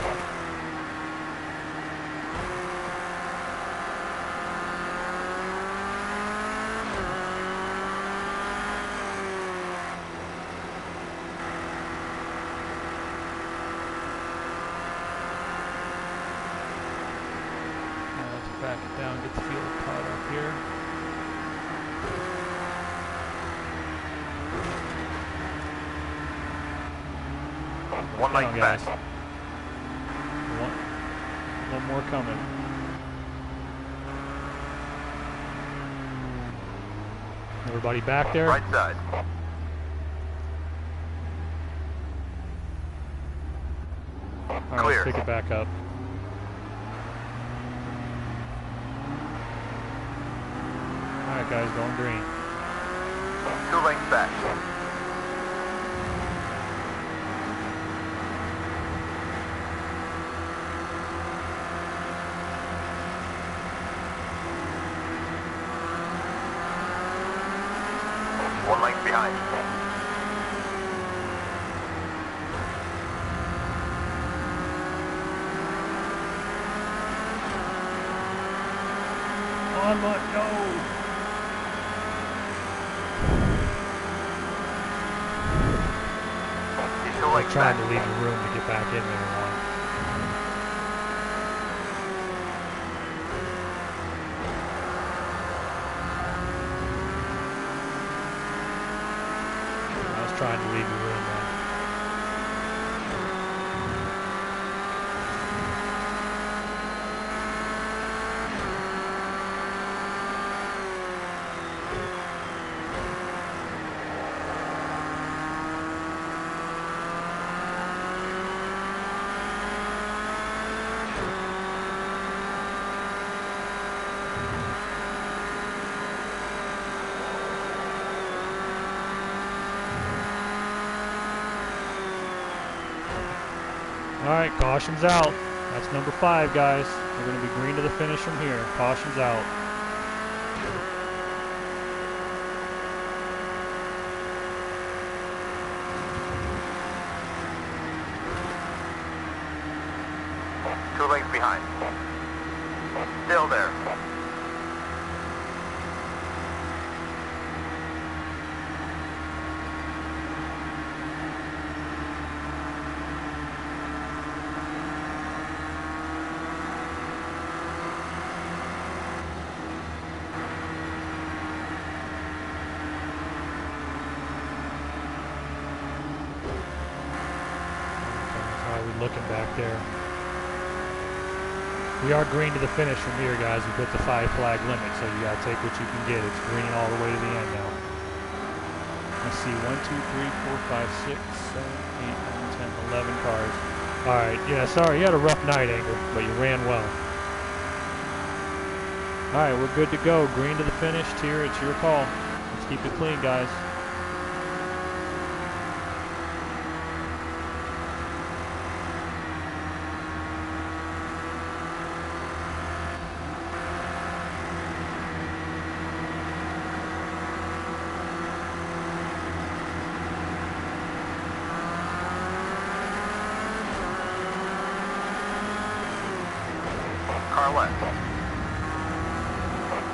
Let's back it down. Get the field caught up here. One Down, length guys. back. One more coming. Everybody back there? Right side. All right, Clear. let's pick it back up. All right, guys, going green. 2 lengths back. One length behind. On my no. He's 2 I'm lengths trying back. to leave the room to get back in there now. I was trying to leave the room now. All right, caution's out. That's number 5, guys. We're going to be green to the finish from here. Caution's out. Two lengths behind. Still there. How are we looking back there? We are green to the finish from here, guys. We've hit the 5 flag limit, so you gotta take what you can get. It's green all the way to the end now. Let's see, 1, 2, 3, 4, 5, 6, 7, 8, 9, 10, 11 cars. All right, yeah, sorry, you had a rough night, Anger, but you ran well. All right, we're good to go. Green to the finish. Tier, it's your call. Let's keep it clean, guys. Car left.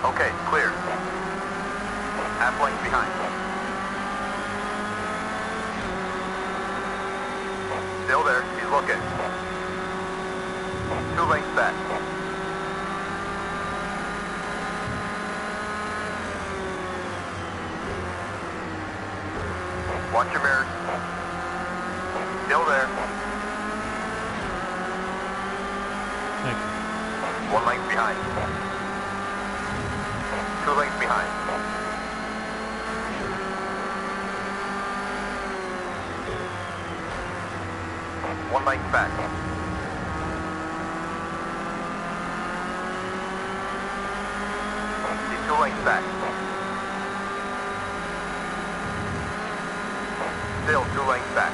Okay, clear. Half length behind. Still there, he's looking. 2 lengths back. Watch your mirrors. Still there. Thank you. 1 length behind. 2 lengths behind. One length back. He's 2 lengths back. Still 2 lengths back.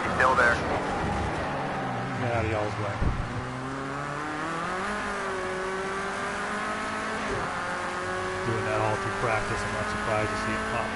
He's still there. Get out of y'all's way. Doing that all through practice, I'm not surprised to see it pop up.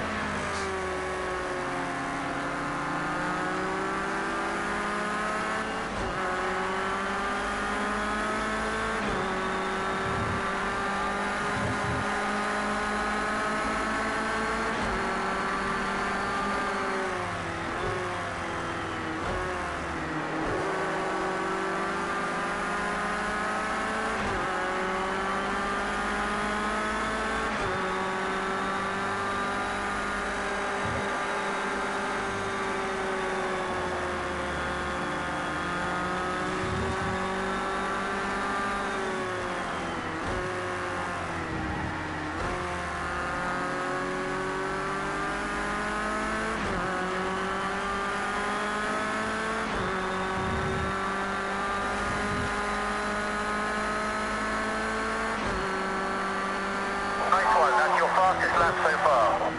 fastest lap so far.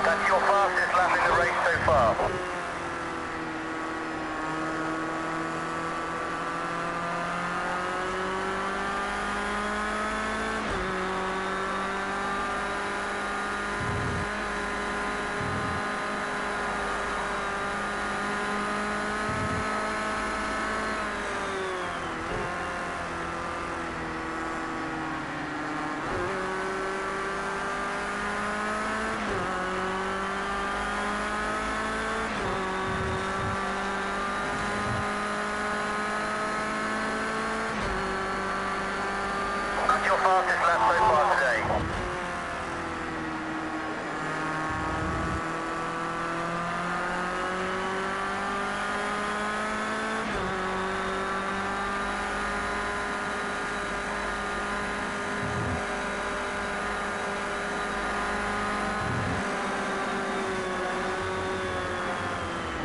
That's your fastest lap in the race so far. That's your fastest lap so far today.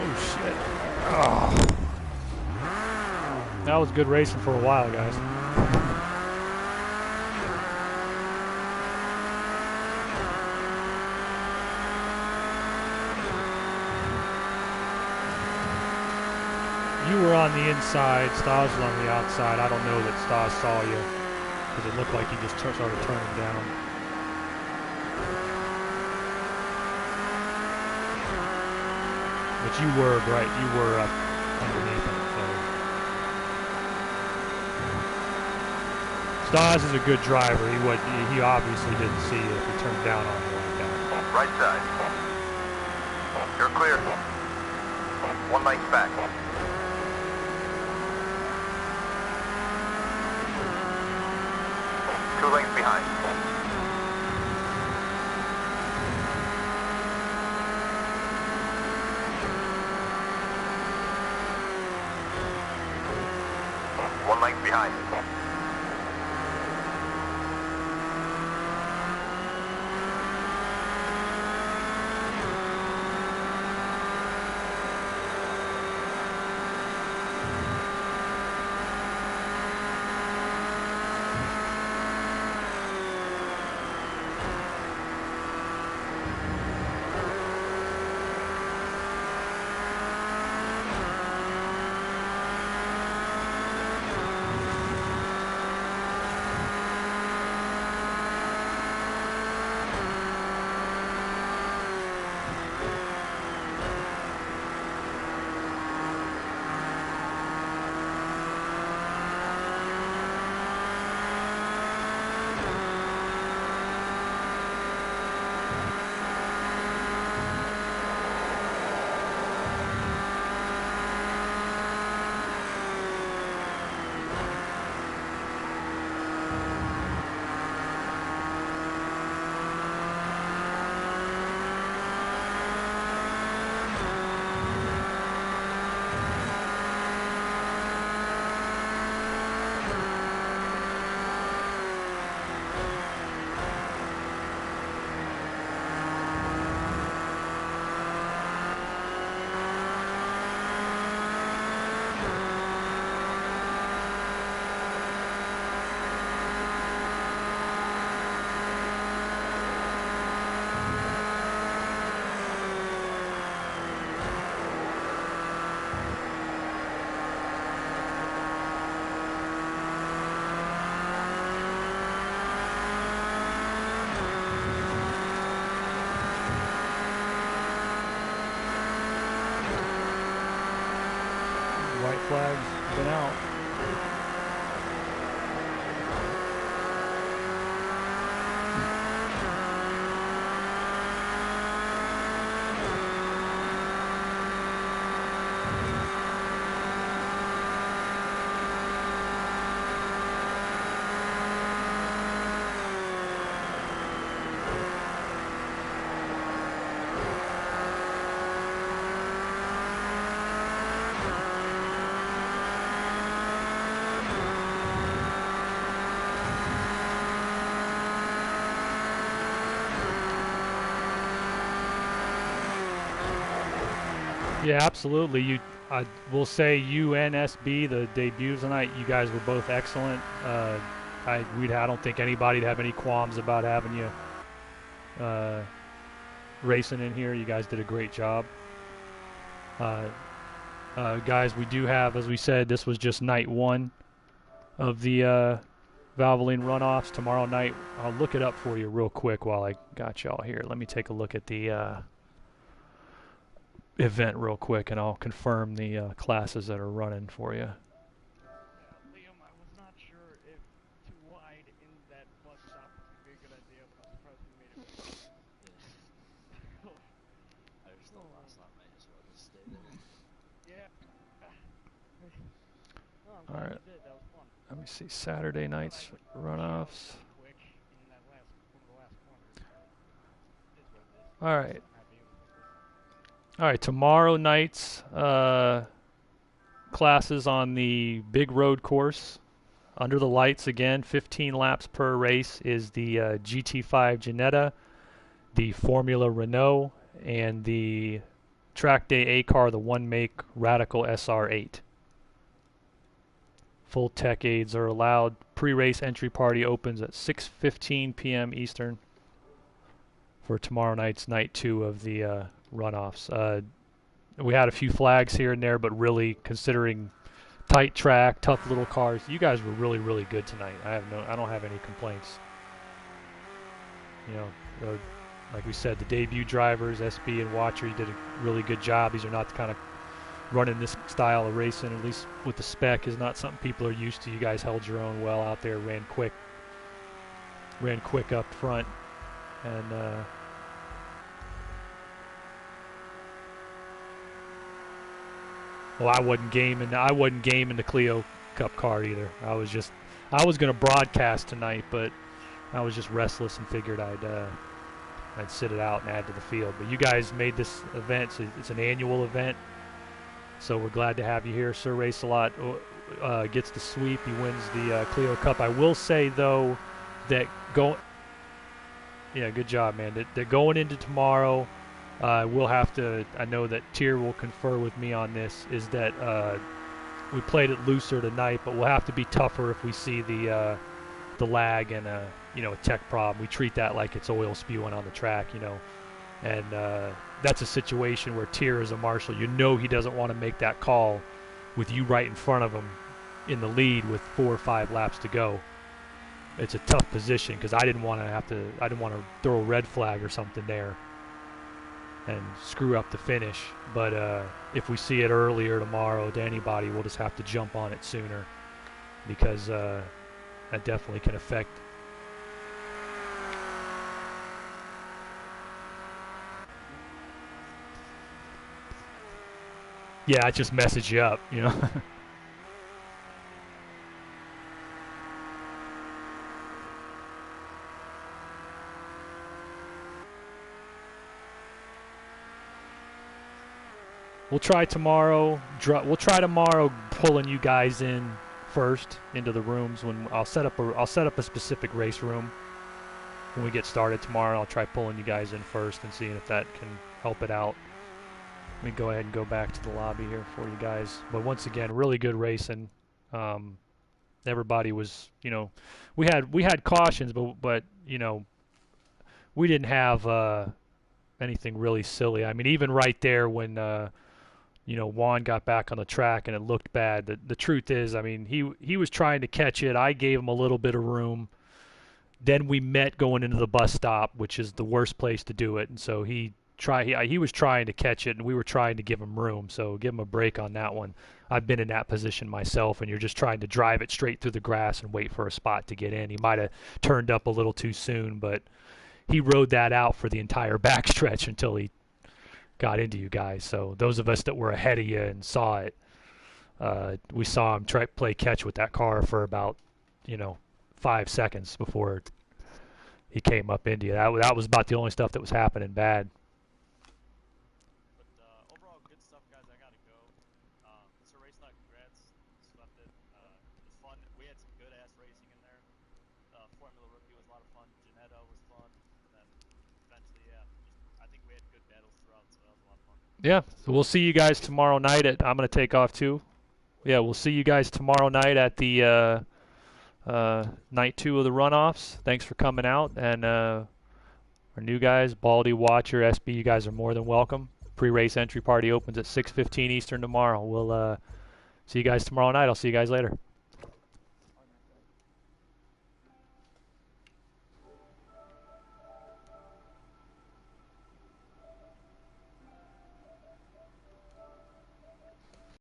Oh shit. Oh. That was good racing for a while, guys. You were on the inside, Stas was on the outside. I don't know that Stas saw you because it looked like he just started turning down. But you were right. You were up underneath him. So Stas is a good driver. He obviously didn't see you if he turned down on you like that. Right side. You're clear. 1 length back. 2 lengths behind. One length behind. Flag's been out. Yeah, absolutely. I will say you and SB, the debuts tonight, you guys were both excellent. I don't think anybody'd have any qualms about having you racing in here. You guys did a great job. Guys, we do have, as we said, this was just night one of the Valvoline runoffs. Tomorrow night, I'll look it up for you real quick while I got y'all here. Let me take a look at the event real quick, and I'll confirm the classes that are running for you. Liam, I was not sure if too wide in that bus stop would be a good idea, but I'm surprised we made it. I was still last night, mate, as well. Just stay there. Yeah. No, I'm All glad right. you did. That was fun. Let me see, Saturday nights runoffs. Quick in that last one of the last corners. It is what it is. All right. I'm happy it was like this. All right, tomorrow night's classes on the big road course. Under the lights again, 15 laps per race is the GT5 Ginetta, the Formula Renault, and the track day A car, the one make Radical SR8. Full tech aids are allowed. Pre-race entry party opens at 6:15 p.m. Eastern for tomorrow night's night 2 of the runoffs. We had a few flags here and there, but really considering tight track, tough little cars, you guys were really, really good tonight. I don't have any complaints. You know, like we said, the debut drivers, SB and Watcher, you did a really good job. These are not the kind of running this style of racing, at least with the spec, is not something people are used to. You guys held your own well out there, ran quick up front, and well, I wasn't game in the Clio Cup car either. I was going to broadcast tonight, but I was just restless and figured I'd sit it out and add to the field. But you guys made this event. So it's an annual event, so we're glad to have you here. Sir Race a lot gets the sweep. He wins the Clio Cup. I will say though that good job, man. That going into tomorrow. We'll have to. I know that Tier will confer with me on this. Is that we played it looser tonight, but we'll have to be tougher if we see the lag and a tech problem. We treat that like it's oil spewing on the track, and that's a situation where Tier is a marshal. He doesn't want to make that call with you right in front of him in the lead with 4 or 5 laps to go. It's a tough position because I didn't want to throw a red flag or something there and screw up the finish. But if we see it earlier tomorrow to anybody, we'll just have to jump on it sooner because that definitely can affect. Yeah, I just message you up, We'll try tomorrow. Pulling you guys in first into the rooms when I'll set up a specific race room when we get started tomorrow. I'll try pulling you guys in first and seeing if that can help it out. Let me go ahead and go back to the lobby here for you guys. But once again, really good racing. Everybody was, we had cautions, but we didn't have anything really silly. I mean, even right there when Juan got back on the track and it looked bad. The truth is, I mean, he was trying to catch it. I gave him a little bit of room. Then we met going into the bus stop, which is the worst place to do it. And so he was trying to catch it, and we were trying to give him room. So give him a break on that one. I've been in that position myself, and you're just trying to drive it straight through the grass and wait for a spot to get in. He might have turned up a little too soon, but he rode that out for the entire backstretch until he got into you guys. So those of us that were ahead of you and saw it, we saw him play catch with that car for about 5 seconds before he came up into you. That was about the only stuff that was happening bad. But overall, good stuff, guys. I gotta go. Mr. Race Lot, congrats. Swept it. It was fun. We had some good ass racing in there. Formula Rookie was a lot of fun. Ginetta was fun. And then eventually, I think we had good battles throughout, so that was a lot of fun. Yeah, so we'll see you guys tomorrow night at. I'm gonna take off too. Yeah, we'll see you guys tomorrow night at the night 2 of the runoffs. Thanks for coming out, and our new guys, Baldy, Watcher, SB, you guys are more than welcome. Pre-race entry party opens at 6:15 Eastern tomorrow. We'll see you guys tomorrow night. I'll see you guys later.